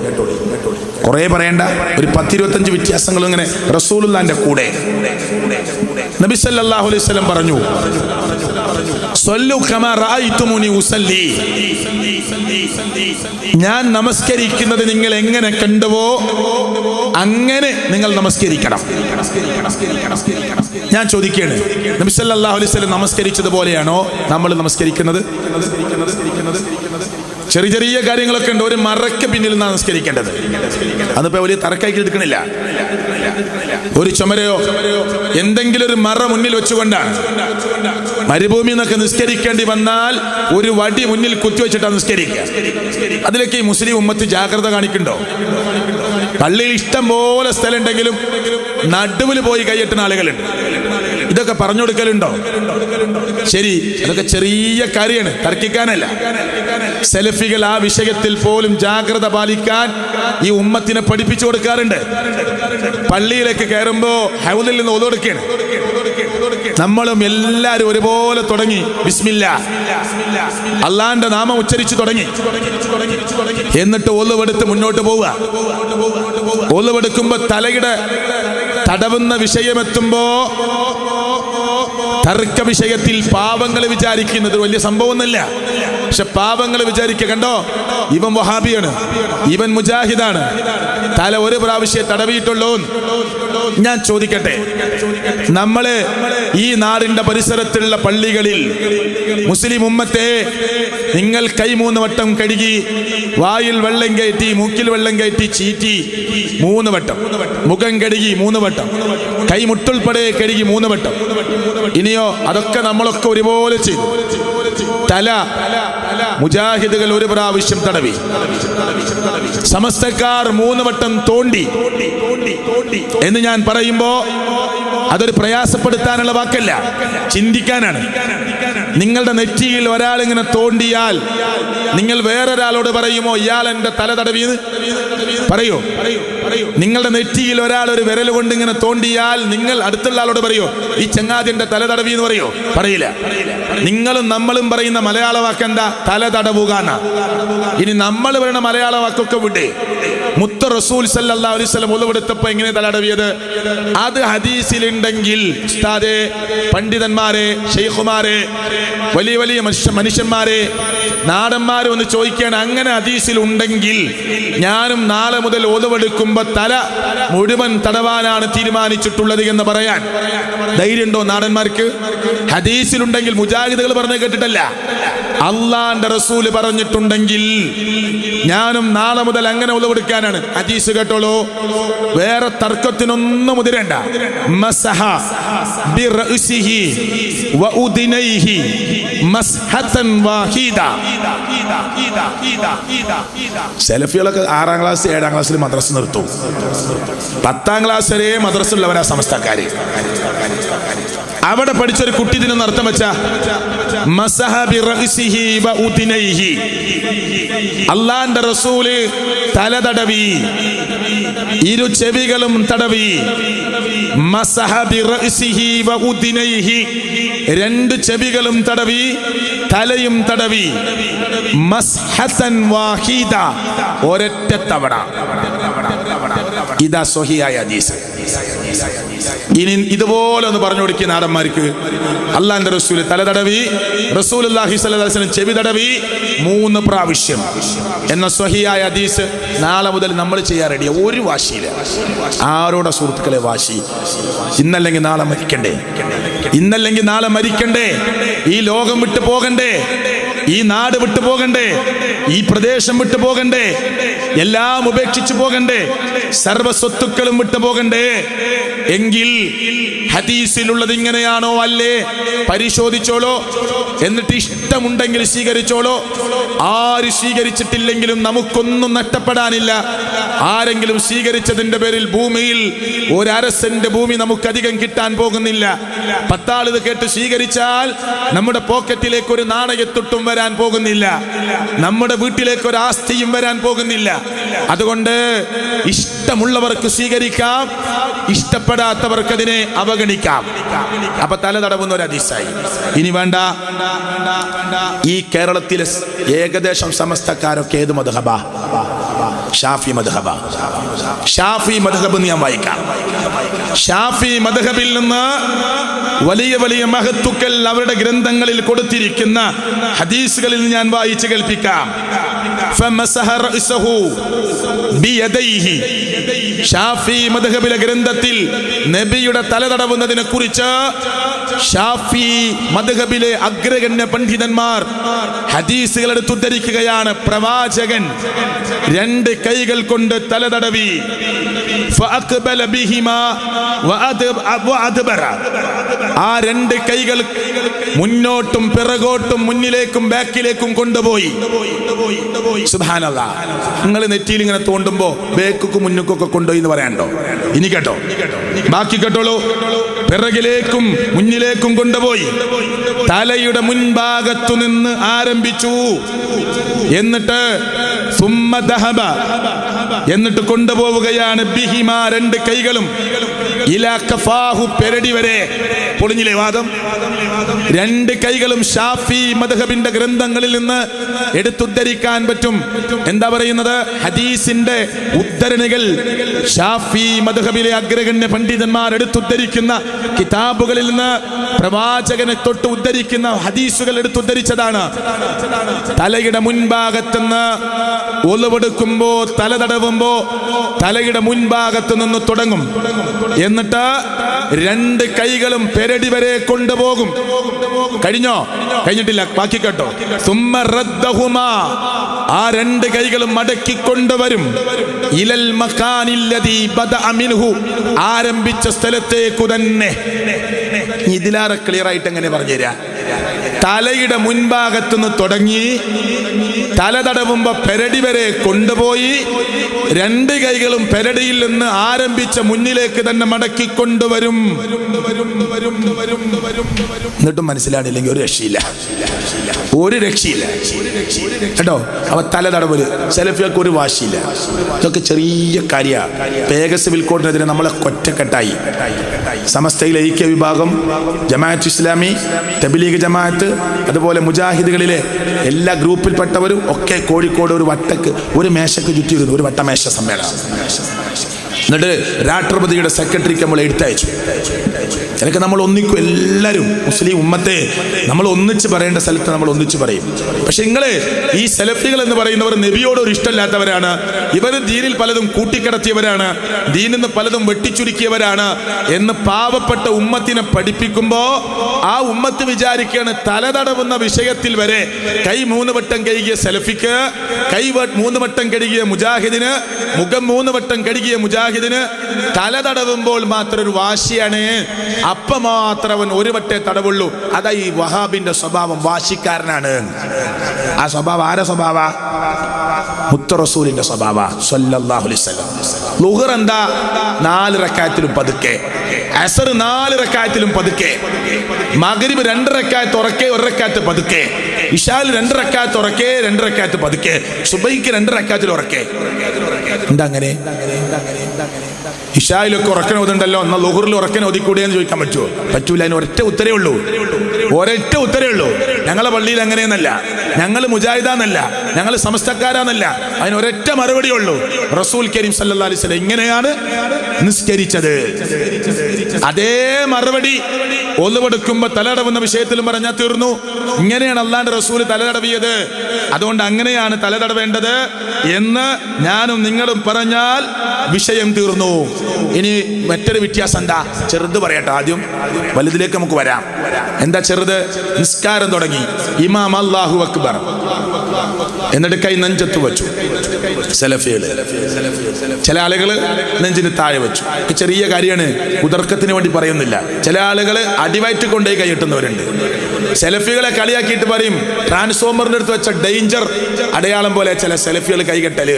കുറേ പറയണ്ട. ഒരു 10-25 വ്യത്യാസങ്ങളും ഇങ്ങനെ റസൂലുള്ളാഹിന്റെ കൂടെ. നബി സല്ലല്ലാഹു അലൈഹി വസല്ലം പറഞ്ഞു, സ്വല്ലു കമാ റഅയ്തുമുനി ഉസല്ലി, ഞാൻ നമസ്കരിക്കുന്നത് നിങ്ങൾ എങ്ങനെ കണ്ടുവോ അങ്ങനെ നിങ്ങൾ നമസ്കരിക്കണം. ഞാൻ ചോദിക്കുകയാണ്, നബി സല്ലല്ലാഹു അലൈഹി വസല്ലം നമസ്കരിച്ചതുപോലെയാണോ നമ്മൾ നമസ്കരിക്കുന്നത്? ചെറിയ ചെറിയ കാര്യങ്ങളൊക്കെ ഉണ്ട്. ഒരു മറയ്ക്ക് പിന്നിൽ നിന്നാണ് നമസ്കരിക്കേണ്ടത്. അതിപ്പോ വലിയ തർക്കാക്കി എടുക്കണില്ല. ഒരു ചുമരയോ എന്തെങ്കിലും ഒരു മറ മുന്നിൽ വെച്ചുകൊണ്ടാണ്. മരുഭൂമി എന്നൊക്കെ നിസ്കരിക്കേണ്ടി വന്നാൽ ഒരു വടി മുന്നിൽ കുത്തിവെച്ചിട്ടാണ് നിസ്കരിക്കുക. അതിലേക്ക് ഈ മുസ്ലിം ഉമ്മത്ത് ജാഗ്രത കാണിക്കണ്ടോ? പള്ളിയിൽ ഇഷ്ടം പോലെ സ്ഥലം ഉണ്ടെങ്കിലും നടുവിൽ പോയി കൈയെട്ടുന്ന ആളുകളുണ്ട്. ഇതൊക്കെ പറഞ്ഞു കൊടുക്കലുണ്ടോ? ശരി, അതൊക്കെ ചെറിയ കാര്യമാണ്, തർക്കിക്കാനല്ല. സെലഫികൾ ആ വിഷയത്തിൽ പോലും ജാഗ്രത പാലിക്കാൻ ഈ ഉമ്മത്തിനെ പഠിപ്പിച്ചു കൊടുക്കാറുണ്ട്. പള്ളിയിലേക്ക് കയറുമ്പോ ഹൗദിൽ നിന്ന് ഓതു കൊടുക്കുകയാണ്. നമ്മളും എല്ലാവരും ഒരുപോലെ തുടങ്ങി, ബിസ്മില്ലാ, അള്ളാന്റെ നാമം ഉച്ചരിച്ചു തുടങ്ങി. എന്നിട്ട് ഒലുവെടുത്ത് മുന്നോട്ട് പോവുക. ഒലുവെടുക്കുമ്പോ തലയുടെ തടവുന്ന വിഷയമെത്തുമ്പോ തർക്ക വിഷയത്തിൽ പാവങ്ങൾ വിചാരിക്കുന്നത് വലിയ സംഭവമൊന്നുമില്ല. പക്ഷെ പാവങ്ങൾ വിചാരിക്കുക, കണ്ടോ ഇവൻ വഹാബിയാണ്, ഇവൻ മുജാഹിദാണ്, തല ഒരു പ്രാവശ്യം തടവിയിട്ടുള്ളൂ. ഞാൻ ചോദിക്കട്ടെ, നമ്മള് ഈ നാടിന്റെ പരിസരത്തുള്ള പള്ളികളിൽ മുസ്ലിം ഉമ്മത്തെ നിങ്ങൾ കൈ 3 വട്ടം കഴുകി, വായിൽ വെള്ളം കയറ്റി, മൂക്കിൽ വെള്ളം കയറ്റി ചീറ്റി 3 വട്ടം, മുഖം കഴുകി 3 വട്ടം, കൈ മുട്ടുൾപ്പെടെ കഴുകി 3 വട്ടം. ഇനിയോ അതൊക്കെ നമ്മളൊക്കെ ഒരുപോലെ ചെയ്തു. തല മുജാഹിദുകൾ 1 പ്രാവശ്യം തടവി, സമസ്തക്കാർ 3 വട്ടം തോണ്ടി എന്ന് ഞാൻ പറയുമ്പോ അതൊരു പ്രയാസപ്പെടുത്താനുള്ള വാക്കല്ല, ചിന്തിക്കാനാണ്. നിങ്ങളുടെ നെറ്റിയിൽ ഒരാളിങ്ങനെ തോണ്ടിയാൽ നിങ്ങൾ വേറൊരാളോട് പറയുമോ ഇയാൾ എന്റെ തല തടവിയെന്ന്? പറയോ? നിങ്ങളുടെ നെറ്റിയിൽ ഒരാൾ ഒരു വിരൽ കൊണ്ട് ഇങ്ങനെ തോണ്ടിയാൽ നിങ്ങൾ അടുത്തുള്ള ആളോട് പറയോ ഈ ചങ്ങാതിന്റെ തല തടവി എന്ന് പറയോ? പറയില്ല. നിങ്ങളും നമ്മളും പറയുന്ന മലയാള വാക്കെന്താ? തല തടവുക എന്നാ. ഇനി നമ്മൾ പറയുന്ന മലയാള വാക്കൊക്കെ വിടേ. മുത്ത റസൂൽ സല്ലല്ലാഹു അലൈഹി വസല്ലം ഒളിവെടുത്തപ്പോ എങ്ങനെ തലടവിയത്? അത് ഹദീസിലുണ്ടെങ്കിൽ ഉസ്താദേ, പണ്ഡിതന്മാരെ, ശൈഖുമാരെ, വലിയ വലിയ മനുഷ്യന്മാരെ, നാടന്മാരും ഒന്ന് ചോദിക്കുകയാണ്, അങ്ങനെ ഹദീസിൽ ഉണ്ടെങ്കിൽ ഞാനും നാളെ മുതൽ ഒളിവെടുക്കുമ്പോ തല മുഴുവൻ തടവാനാണ് തീരുമാനിച്ചിട്ടുള്ളത് എന്ന് പറയാൻ ധൈര്യമുണ്ടോ നാടന്മാർക്ക്? ഹദീസിലുണ്ടെങ്കിൽ മുജാഹിദുകൾ പറഞ്ഞു കേട്ടിട്ടല്ല, അള്ളാന്റെ റസൂല് പറഞ്ഞിട്ടുണ്ടെങ്കിൽ ഞാനും നാളെ മുതൽ അങ്ങനെ ഒളിവെടുക്കാനാണ്. ഹദീസ് കേട്ടോളൂ, വേറെ തർക്കത്തിനൊന്നും മുതിരണ്ട. മസഹ ബിറഅസിഹി വഉദിനൈഹി മസ്ഹതൻ വാഹിദ. സെലഫികളൊക്കെ 6ാം ക്ലാസ് 7ാം ക്ലാസ്സിൽ മദ്രസ നിർത്തും. 10ാം ക്ലാസ് വരെ മദ്രസ ഉള്ളവരാ സമസ്തക്കാര്. അവിടെ പഠിച്ചൊരു കുട്ടി ഇതിനൊന്ന് അർത്ഥം വെച്ച മസഹ ബിറഅസിഹി വഉദിനൈഹി, അല്ലാഹുവിന്റെ റസൂല് തല തടവി, ഇരു ചെവികളും തടവി. മസഹ ബിറഅസിഹി വഉദിനൈഹി, 2 ചെവികളും തടവി, തലയും തടവി. മസ്ഹതൻ വാഹിദ, ഒരൊറ്റ തവണ. ഇതാ സ്വഹീഹായ ഹദീസ്. ഇനി ഇതുപോലെ ഒന്ന് പറഞ്ഞു കൊടുക്കുക നാടന്മാർക്ക്. അള്ളാന്റെ റസൂല് തല തടവി, റസൂലുള്ളാഹി സ്വല്ലല്ലാഹു അലൈഹി വസല്ലം ചെവി തടവി 3 പ്രാവശ്യം എന്ന സ്വഹീഹായ ഹദീസ് നാളെ മുതൽ നമ്മൾ ചെയ്യാൻ റെഡിയാ. ഒരു വാശിയില്ല. ആരോടെ സുഹൃത്തുക്കളെ വാശി? ഇന്നല്ലെങ്കിൽ നാളെ മരിക്കണ്ടേ? ഇന്നല്ലെങ്കിൽ നാളെ മരിക്കണ്ടേ? ഈ ലോകം വിട്ടു പോകണ്ടേ? ഈ നാട് വിട്ടു പോകണ്ടേ? ഈ പ്രദേശം വിട്ടു പോകണ്ടേ? എല്ലാം ഉപേക്ഷിച്ചു പോകണ്ടേ? സർവസ്വത്തുക്കളും വിട്ടു പോകണ്ടേ? എങ്കിൽ ഹദീസിലുള്ളത് ഇങ്ങനെയാണോ അല്ലേ പരിശോധിച്ചോളൂ. എന്നിട്ട് ഇഷ്ടമുണ്ടെങ്കിൽ സ്വീകരിച്ചോളൂ. ആര് സ്വീകരിച്ചിട്ടില്ലെങ്കിലും നമുക്കൊന്നും നഷ്ടപ്പെടാനില്ല. ആരെങ്കിലും സ്വീകരിച്ചതിന്റെ പേരിൽ ഭൂമിയിൽ 1 അരസന്റെ ഭൂമി നമുക്കധികം കിട്ടാൻ പോകുന്നില്ല. 10 ആൾ ഇത് കേട്ട് സ്വീകരിച്ചാൽ നമ്മുടെ പോക്കറ്റിലേക്ക് ഒരു നാണയത്തൊട്ടും വരാൻ പോകുന്നില്ല. നമ്മുടെ വീട്ടിലേക്ക് ഒരു ആസ്തിയും വരാൻ പോകുന്നില്ല. അതുകൊണ്ട് ഇഷ്ടമുള്ളവർക്ക് സ്വീകരിക്കാം, ഇഷ്ടപ്പെടാത്തവർക്ക് അതിനെ അവഗണിക്കാം. അപ്പൊ തല തടവുന്ന ഒരു ഹദീസായി. ഇനി വേണ്ട, ഈ കേരളത്തിലെ ഏകദേശം സമസ്തക്കാരൊക്കെ ഏത് മദ്ഹബാ? ഷാഫി മദ്ഹബ. ഷാഫി മദ്ഹബ് ഞാൻ വായിക്കാം. ഷാഫി മദ്ഹബിൽ നിന്ന് വലിയ വലിയ മഹത്തുക്കൾ അവരുടെ ഗ്രന്ഥങ്ങളിൽ കൊടുത്തിരിക്കുന്ന ഹദീസുകളിൽ ഞാൻ വായിച്ച് കേൾപ്പിക്കാം. ഫമസഹ റഅസഹു ബിയദൈഹി. ഷാഫി മദ്ഹബിലെ ഗ്രന്ഥത്തിൽ നബിയുടെ തല തടവുന്നതിനെ കുറിച്ച് ഷാഫി മദ്ഹബിലെ അഗ്രഗണ്യ പണ്ഡിതന്മാർ ഹദീസുകൾ എടുത്ത് ഉദ്ധരിക്കുകയാണ്. പ്രവാചകൻ 2 കൈകൾ കൊണ്ട് തല തടവി. ഫഅഖ്ബല ബിഹിമാ വഅദ്ബറ. ആ 2 കൈകൾ മുന്നോട്ടും പിറകോട്ടും മുന്നിലേക്കും ബാക്കിലേക്കും കൊണ്ടുപോയി. സുബ്ഹാനല്ലാഹ്. നിങ്ങൾ നെറ്റിയിൽ ഇങ്ങനെ തോണ്ടുമ്പോ ബേക്കും മുന്നുക്കൊക്കെ കൊണ്ടുപോയി എന്ന് പറയാനുണ്ടോ? ഇനി കേട്ടോ, ബാക്കി കേട്ടോളൂ. പിറകിലേക്കും മുന്നിലേക്കും കൊണ്ടുപോയി. തലയുടെ മുൻഭാഗത്തു നിന്ന് ആരംഭിച്ചു. എന്നിട്ട് സുമ്മ ദഹബ, എന്നിട്ട് കൊണ്ടുപോവുകയാണ്. ബിഹിമാ, 2 കൈകളും ഇലാ കഫാഹു, പെരടി വരെ. പൊളിഞ്ഞില്ലേ വാദം? 2 കൈകളും ഷാഫി മദ്ഹബിന്റെ ഗ്രന്ഥങ്ങളിൽ നിന്ന് എടുത്തുദ്ധരിക്കാൻ പറ്റും. എന്താ പറയുന്നത്? ഹദീസിന്റെ ഉദ്ധരണികൾ ഷാഫി മദ്ഹബിലെ അഗ്രഗണ്യ പണ്ഡിതന്മാർ എടുത്തുദ്ധരിക്കുന്ന കിതാബുകളിൽ നിന്ന് പ്രവാചകനെ തൊട്ട് ഉദ്ധരിക്കുന്ന ഹദീസുകൾ എടുത്തുദ്ധരിച്ചതാണ്. തലയുടെ മുൻഭാഗത്തുനിന്ന് ഒളിവെടുക്കുമ്പോ, തല തടവുമ്പോ തലയുടെ മുൻഭാഗത്തു നിന്ന് തുടങ്ങും. എന്നിട്ട് 2 കൈകളും പെരടി വരെ കൊണ്ടുപോകും. കഴിഞ്ഞോ? കഴിഞ്ഞിട്ടില്ല, ബാക്കി കേട്ടോ. സുമ്മ റദ്ദഹുമാ, ആ 2 കൈകളും മടക്കി കൊണ്ടുവരും. ഇലൽ മകാനില്ലദീ ബദഅ മിൻഹു, ആരംഭിച്ച സ്ഥലത്തേക്കു തന്നെ. ഇതിലാറെ ക്ലിയർ ആയിട്ട് എങ്ങനെ പറഞ്ഞുതരാ? തലയുടെ മുൻഭാഗത്തുനിന്ന് തുടങ്ങി തല തടവുമ്പോ പെരടി വരെ കൊണ്ടുപോയി 2 കൈകളും പെരടിയിൽ നിന്ന് ആരംഭിച്ച മുന്നിലേക്ക് തന്നെ മടക്കിക്കൊണ്ടുവരും. എന്നിട്ടും മനസ്സിലാണില്ലെങ്കിൽ ഒരു രക്ഷയില്ല, ഒരു രക്ഷയില്ല കേട്ടോ. അവ തല തടവല് സെലഫികൾക്ക് ഒരു വാശിയില്ല. ഇതൊക്കെ ചെറിയ കാര്യമാണ്. പേഗസ് വിൽക്കോട്ടിനെതിരെ നമ്മളെ ഒറ്റക്കെട്ടായി സമസ്തയിലെ ഐക്യ വിഭാഗം, ജമാഅത്ത് ഇസ്ലാമി, തബ്ലീഗ് ജമാഅത്ത്, അതുപോലെ മുജാഹിദുകളിലെ എല്ലാ ഗ്രൂപ്പിൽപ്പെട്ടവരും ഒക്കെ കോഴിക്കോട് ഒരു വട്ടക്ക് ഒരു മേശക്ക് ചുറ്റിയിരുന്നു, ഒരു വട്ടമേശ സമ്മേളനം. എന്നിട്ട് രാഷ്ട്രപതിയുടെ സെക്രട്ടറിക്ക് നമ്മൾ എഴുത്തയച്ചു. എനിക്ക് നമ്മൾ ഒന്നിക്കും, എല്ലാവരും മുസ്ലിം ഉമ്മത്തെ നമ്മൾ ഒന്നിച്ച് പറയേണ്ട സ്ഥലത്ത് നമ്മൾ ഒന്നിച്ച് പറയും. പക്ഷെ നിങ്ങള് ഈ സെലഫികൾ എന്ന് പറയുന്നവർ നബിയോട് ഒരു ഇഷ്ടമില്ലാത്തവരാണ്. ഇവർ ദീനിൽ പലതും കൂട്ടിക്കടത്തിയവരാണ്, ദീനിൽ നിന്ന് പലതും വെട്ടിച്ചുരുക്കിയവരാണ് എന്ന് പാവപ്പെട്ട ഉമ്മത്തിനെ പഠിപ്പിക്കുമ്പോ ആ ഉമ്മത്ത് വിചാരിക്കുകയാണ് തല തടവുന്ന വിഷയത്തിൽ വരെ കൈ 3 വട്ടം കഴുകിയ സെലഫിക്ക്, കൈ 3 വട്ടം കഴുകിയ മുജാഹിദിന്, മുഖം 3 വട്ടം കഴുകിയ മുജാഹിദിന് തല തടവുമ്പോൾ മാത്രം ഒരു വാശിയാണ്. അപ്പ മാത്രം അവൻ 1 വട്ടേ തടവുള്ളൂ. അതാ ഈ വഹാബിന്റെ സ്വഭാവം, വാശിക്കാരനാണ്. ആ സ്വഭാവം ആരെ സ്വഭാവ? മുത്ത റസൂലിന്റെ സ്വഭാവ സല്ലല്ലാഹു അലൈഹി വസല്ലം. ളുഹർ എന്താ? 4 റക്അത്തിലും പതുക്കെ, അസർ 4 റക്അത്തിലും പതുക്കെ, മഗ്രിബ് 2 റക്അത്ത് ഉറക്കെ 1 റക്അത്ത് പതുക്കെ, ഇശാൽ 2 റക്അത്ത് ഉറക്കെ 2 റക്അത്ത് പതുക്കെ, സുബഹിക്ക് 2 റക്അത്തിൽ ഉറക്കെ. എന്താ അങ്ങനെ? ഇശായിലൊക്കെ ഉറക്കൻ ഓതുണ്ടല്ലോ, എന്നാൽ ളുഹറിൽ ഉറക്കൻ ഓതിക്കൂടെയെന്ന് ചോദിക്കാൻ പറ്റുമോ? പറ്റൂല. അതിന് ഒരൊറ്റ ഉത്തരേ ഉള്ളൂ, ഒരൊറ്റ ഉത്തരേ ഉള്ളൂ. ഞങ്ങളെ പള്ളിയിൽ അങ്ങനെയെന്നല്ല, ഞങ്ങൾ മുജാഹിദാന്നല്ല, ഞങ്ങൾ സമസ്തക്കാരാന്നല്ല. അതിന് ഒരൊറ്റ മറുപടി ഉള്ളൂ. റസൂൽ കരീം സല്ലല്ലാഹു അലൈഹി വസല്ലം ഇങ്ങനെയാണ് നിസ്കരിച്ചത്. അതേ മറുപടി ഒലുവെടുക്കുമ്പോ തലടവുന്ന വിഷയത്തിലും പറഞ്ഞാൽ തീർന്നു. ഇങ്ങനെയാണ് അല്ലാഹുവിന്റെ റസൂൽ തലതടവിയത്, അതുകൊണ്ട് അങ്ങനെയാണ് തലതടവേണ്ടത് എന്ന് ഞാനും നിങ്ങളും പറഞ്ഞാൽ വിഷയം തീർന്നു. ഇനി മറ്റൊരു വ്യത്യാസം എന്താ? ചെറുത് പറയട്ടെ, ആദ്യം വലുതിലേക്ക് നമുക്ക് വരാം. എന്താ ചെറുത്? നിസ്കാരം തുടങ്ങി, ഇമാം അല്ലാഹു അക്ബർ, എന്നിട്ട് കൈ നെഞ്ചത്ത് വെച്ചു. സെലഫികള് ചില ആളുകൾ നെഞ്ചിന് താഴെ വെച്ചു. ചെറിയ കാര്യമാണ്, ഉദർക്കത്തിന് വേണ്ടി പറയുന്നില്ല. ചില ആളുകൾ അടിവയറ്റ് കൊണ്ടുപോയി കൈയിട്ടുന്നവരുണ്ട്. സെലഫികളെ കളിയാക്കിയിട്ട് പറയും ട്രാൻസ്ഫോമറിന്റെ അടുത്ത് വെച്ച ഡേഞ്ചർ അടയാളം പോലെ ചില സെലഫികൾ കൈകെട്ടല്.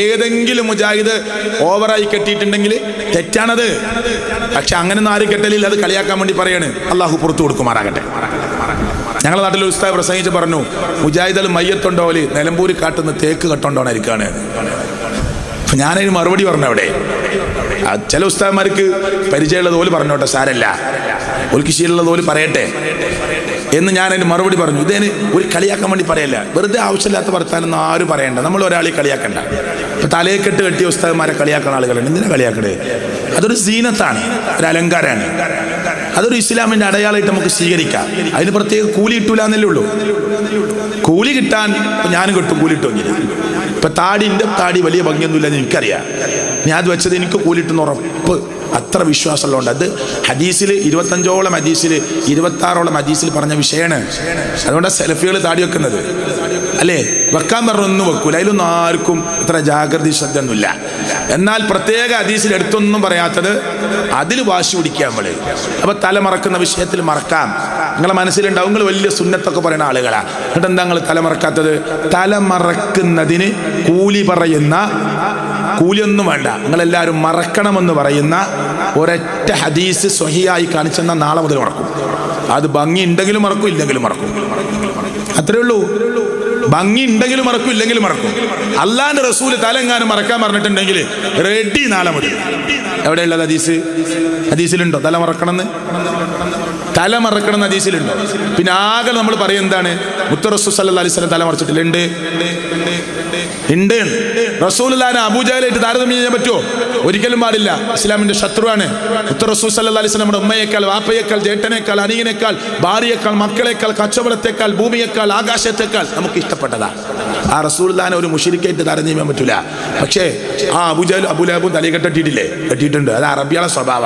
ഏതെങ്കിലും മുജാഹിദ് ഓവറായി കെട്ടിയിട്ടുണ്ടെങ്കിൽ തെറ്റാണത്. പക്ഷെ അങ്ങനെ ആരും കെട്ടലില്ല, അത് കളിയാക്കാൻ വേണ്ടി പറയാണ്. അള്ളാഹു പുറത്തു കൊടുക്കുമാറാകട്ടെ. ഞങ്ങളുടെ നാട്ടിൽ ഒരു ഉസ്താദ് പ്രസംഗിച്ച് പറഞ്ഞു, മുജാഹിദുകൾ മയ്യത്തുണ്ടോല് നിലമ്പൂരി കാട്ടുന്ന തേക്ക് കെട്ടോണ്ടോണായിരിക്കാണ്. ഞാനതിന് മറുപടി പറഞ്ഞു. അവിടെ ചില ഉസ്താദന്മാർക്ക് പരിചയമുള്ളത് പോലെ പറഞ്ഞോട്ടെ, സാരല്ല, ഓൽക്ക് ശീലമുള്ളത് പോലെ പറയട്ടെ എന്ന് ഞാൻ അതിന് മറുപടി പറഞ്ഞു. ഇതേന് ഒരു കളിയാക്കാൻ വേണ്ടി പറയല്ല, വെറുതെ ആവശ്യമില്ലാത്ത വർത്താനൊന്നും ആരും പറയണ്ട. നമ്മൾ ഒരാളെ കളിയാക്കണ്ട. ഇപ്പൊ തലയെക്കെട്ട് കെട്ടിയ ഉസ്താദന്മാരെ കളിയാക്കുന്ന ആളുകളുണ്ട്. എന്തിനാ കളിയാക്കണേ? അതൊരു സീനത്താണ്, ഒരു അലങ്കാരമാണ്. അതൊരു ഇസ്ലാമിന്റെ അടയാളമായിട്ട് നമുക്ക് സ്വീകരിക്കാം. അതിന് പ്രത്യേക കൂലി കിട്ടൂല എന്നല്ലേ ഉള്ളൂ. കൂലി കിട്ടാൻ ഞാനും കിട്ടും, കൂലി കിട്ടുമെങ്കിൽ. ഇപ്പൊ താടിന്റെ താടി വലിയ ഭംഗിയൊന്നുമില്ലെന്ന് എനിക്കറിയാം. ഞാൻ അത് വെച്ചത് എനിക്ക് കൂലിട്ടുന്ന ഉറപ്പ്, അത്ര വിശ്വാസമുള്ളതുകൊണ്ട്. അത് ഹദീസിൽ 25ഓളം ഹദീസിൽ 26ഓളം ഹദീസിൽ പറഞ്ഞ വിഷയമാണ്. അതുകൊണ്ടാണ് സെലഫികൾ താടി വെക്കുന്നത്, അല്ലേ? വെക്കാൻ പറഞ്ഞൊന്നും വെക്കൂല. അതിലൊന്നും ആർക്കും ഇത്ര ജാഗ്രത ശ്രദ്ധ ഒന്നുമില്ല. എന്നാൽ പ്രത്യേക ഹദീസിൽ എടുത്തൊന്നും പറയാത്തത് അതിൽ വാശി പിടിക്കുക നമ്മള്. അപ്പൊ തല മറക്കുന്ന വിഷയത്തിൽ മറക്കാം. നിങ്ങളെ മനസ്സിലുണ്ടാവും, നിങ്ങൾ വലിയ സുന്നത്തൊക്കെ പറയുന്ന ആളുകളാ, എന്നിട്ട് എന്താ നിങ്ങൾ തല മറക്കാത്തത്? തല മറക്കുന്നതിന് കൂലി പറയുന്ന, കൂലിയൊന്നും വേണ്ട, നിങ്ങളെല്ലാവരും മറക്കണമെന്ന് പറയുന്ന ഒരൊറ്റ ഹദീസ് സ്വഹിയായി കാണിച്ചെന്നാൽ നാളെ മുതൽ മറക്കും. അത് ഭംഗി ഉണ്ടെങ്കിലും മറക്കും, ഇല്ലെങ്കിലും മറക്കും. അത്രേ ഉള്ളൂ. ഭംഗി ഉണ്ടെങ്കിലും മറക്കും, ഇല്ലെങ്കിലും മറക്കും. അല്ലാണ്ട് റസൂൽ തലെങ്ങാനും മറക്കാൻ പറഞ്ഞിട്ടുണ്ടെങ്കിൽ റെഡി നാളെ മുതൽ. എവിടെയുള്ളത് ഹദീസ്? ഹദീസിലുണ്ടോ തല മറക്കണമെന്ന്? തല മറക്കണം ഹദീസിലുണ്ടോ? പിന്നെ ആകെ നമ്മൾ പറയും എന്താണ്? മുത്ത റസൂൽ സല്ലല്ലാഹു അലൈഹി വസല്ലം തല മറച്ചിട്ടില്ല. ഉണ്ട്. റസൂലുള്ളാഹിനെ അബൂജഹലായിട്ട് താരതമ്യം ചെയ്യാൻ പറ്റുമോ? ഒരിക്കലും പാടില്ല. ഇസ്ലാമിന്റെ ശത്രുവാണ്. മുത്ത റസൂൽ സല്ലല്ലാഹു അലൈഹി വസല്ലം നമ്മുടെ ഉമ്മയേക്കാൾ, വാപ്പയേക്കാൾ, ജേട്ടനേക്കാൾ, അനിയനേക്കാൾ, ഭാര്യയേക്കാൾ, മക്കളേക്കാൾ, കച്ചവടത്തേക്കാൾ, ഭൂമിയേക്കാൾ, ആകാശത്തേക്കാൾ നമുക്ക് ഇഷ്ടപ്പെട്ടതാ. ആ റസൂലുള്ളാഹിനെ ഒരു മുശ്രിക്കായിട്ട് താരതമ്യം ചെയ്യാൻ പറ്റൂല. പക്ഷേ ആ അബൂജഹലും അബൂലഹബും തലയിൽ കെട്ടിയിട്ടില്ലേ? കെട്ടിയിട്ടുണ്ട്. അത് അറബികളെ സ്വഭാവ.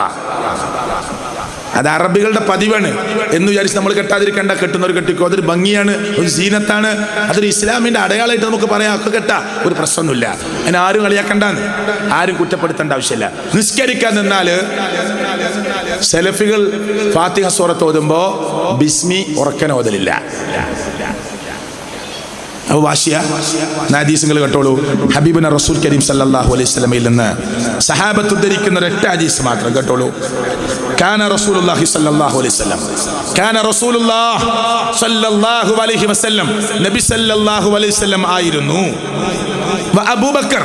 അത് അറബികളുടെ പതിവാണ് എന്ന് വിചാരിച്ച് നമ്മൾ കെട്ടാതിരിക്കേണ്ട. കെട്ടുന്നവർ കെട്ടിക്കോ, അതൊരു ഭംഗിയാണ്, ഒരു സീനത്താണ്, അതൊരു ഇസ്ലാമിന്റെ അടയാളമായിട്ട് നമുക്ക് പറയാം. ഒക്കെ കെട്ടാ, ഒരു പ്രശ്നമൊന്നുമില്ല. അതിന് ആരും കളിയാക്കണ്ടെന്ന്, ആരും കുറ്റപ്പെടുത്തേണ്ട ആവശ്യമില്ല. നിസ്കരിക്കാൻ നിന്നാല് സെലഫികൾ ഫാത്തിഹ സൂറത്ത് ഓതുമ്പോ ബിസ്മി ഉറക്കൻ ഓതലില്ല. അപ്പൊ വാശിയ ഹദീസുകൾ കേട്ടോളൂ. ഹബീബുന റസൂൽ കരീം സല്ലല്ലാഹു അലൈഹി വസല്ലമയിൽ നിന്ന് സഹാബത്ത് ഉദ്ധരിക്കുന്ന ഒരൊറ്റ ഹദീസ് മാത്രം കേട്ടോളൂ. കാന റസൂലുള്ളാഹി സല്ലല്ലാഹു അലൈഹി വസല്ലം, കാന റസൂലുള്ളാഹി സല്ലല്ലാഹു അലൈഹി വസല്ലം, നബി സല്ലല്ലാഹു അലൈഹി വസല്ലം ആയിരുന്നു. വ അബൂബക്കർ,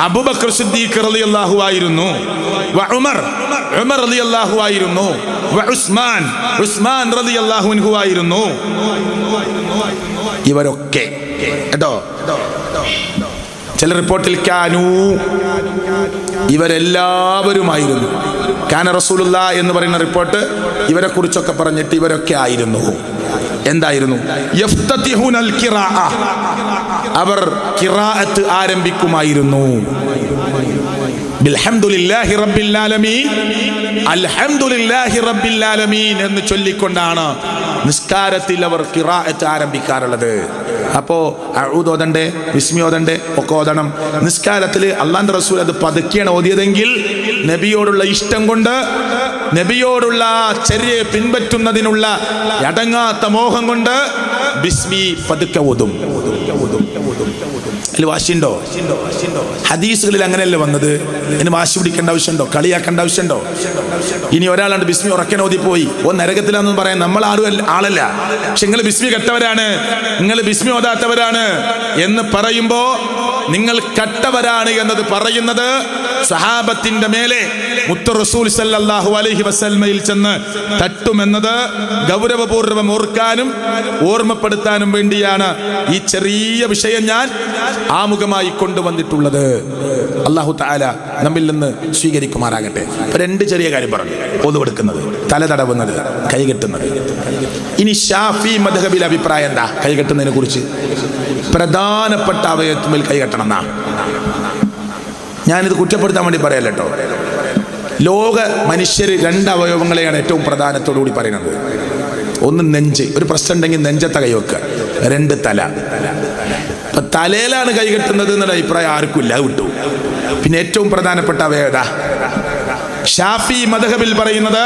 അബൂബക്കർ സിദ്ദീഖ് റളിയല്ലാഹു ആയിരുന്നു. വ ഉമർ, ഉമർ റളിയല്ലാഹു ആയിരുന്നു. വ ഉസ്മാൻ, ഉസ്മാൻ റളിയല്ലാഹു അൻഹു ആയിരുന്നു. ഇവരൊക്കെ കേട്ടോ. ചില റിപ്പോർട്ടിൽ കാനു, ഇവരെല്ലാവരുമായിരുന്നു. കാന റസൂലുള്ളാ എന്ന് പറയുന്ന റിപ്പോർട്ട് ഇവരെ കുറിച്ചൊക്കെ പറഞ്ഞിട്ട് ഇവരൊക്കെ ആയിരുന്നു. എന്തായിരുന്നു? യഫ്തതിഹുനൽ ഖിറാഅ, അവർ ഖിറാഅത്ത് ആരംഭിക്കുമായിരുന്നു. ബിൽഹംദുലില്ലാഹി റബ്ബിൽ ആലമീൻ, അൽഹംദുലില്ലാഹി റബ്ബിൽ ആലമീൻ എന്ന് ചൊല്ലിക്കൊണ്ടാണ് നിസ്കാരത്തിൽ അവർ ഖിറാഅത്ത് ആരംഭിക്കാറുള്ളത്. അപ്പോ അഊദ് ഓതണ്ടേ, ബിസ്മി ഓതണ്ടേ, ഒക്കെ ഓതണം. നിസ്കാരത്തിൽ അല്ലാഹുവിന്റെ റസൂൽ അത് പതുക്കെയാണ് ഓതിയതെങ്കിൽ നബിയോടുള്ള ഇഷ്ടം കൊണ്ട്, നബിയോടുള്ള ചര്യയെ പിൻപറ്റുന്നതിനുള്ള അടങ്ങാത്ത മോഹം കൊണ്ട് ബിസ്മി പതുക്കെ ഓതും. അതിൽ വാശിയുണ്ടോ? ഹദീസുകളിൽ അങ്ങനെയല്ലേ വന്നത്. ഇനി വാശി പിടിക്കേണ്ട ആവശ്യമുണ്ടോ? കളിയാക്കേണ്ട ആവശ്യമുണ്ടോ? ഇനി ഒരാളുണ്ട് ബിസ്മി ഉറക്കൻ ഓതിപ്പോയി, ഓ നരകത്തിലാണെന്ന് പറയാൻ നമ്മൾ ആരും ആളല്ല. പക്ഷെ നിങ്ങൾ ബിസ്മി കെട്ടവരാണ്, നിങ്ങൾ ബിസ്മി ഓതാത്തവരാണ് എന്ന് പറയുമ്പോ നിങ്ങൾ കട്ടവരാണ് എന്നത് പറയുന്നത് സഹാബത്തിന്റെ മേലെ മുത്ത് റസൂൽ സല്ലല്ലാഹു അലൈഹി വസല്ലമയിൽ ചെന്ന് തട്ടുമെന്നത് ഗൗരവപൂർവ്വം ഓർക്കാനും ഓർമ്മപ്പെടുത്താനും വേണ്ടിയാണ് ഈ ചെറിയ വിഷയം ഞാൻ ആമുഖമായി കൊണ്ടുവന്നിട്ടുള്ളത്. അല്ലാഹു തആല നമ്മിൽ നിന്ന് സ്വീകരിക്കുമാറാകട്ടെ. രണ്ട് ചെറിയ കാര്യം പറഞ്ഞു. ഒതുവെടുക്കുന്നത്, തല തടവുന്നത്, കൈകെട്ടുന്നത്. ഇനി ഷാഫി മദ്ഹബിലെ അഭിപ്രായം എന്താ കൈകെട്ടുന്നതിനെ കുറിച്ച്? പ്രധാനപ്പെട്ട അവയവത്തിൽ കൈകെട്ടണം എന്നാ. ഞാനിത് കുറ്റപ്പെടുത്താൻ വേണ്ടി പറയല്ല കേട്ടോ. ലോക മനുഷ്യർ രണ്ട് അവയവങ്ങളെയാണ് ഏറ്റവും പ്രധാനത്തോടു കൂടി പറയുന്നത്. ഒന്ന് നെഞ്ച്, ഒരു പ്രശ്നം ഉണ്ടെങ്കിൽ നെഞ്ചത്തെ കൈവെക്കുക. രണ്ട് തല. അപ്പൊ തലയിലാണ് കൈകെട്ടുന്നത് എന്നുള്ള അഭിപ്രായം ആർക്കുമില്ല, അത് വിട്ടു. പിന്നെ ഏറ്റവും പ്രധാനപ്പെട്ട അവയവത ഷാഫി മദ്ഹബിൽ പറയുന്നത്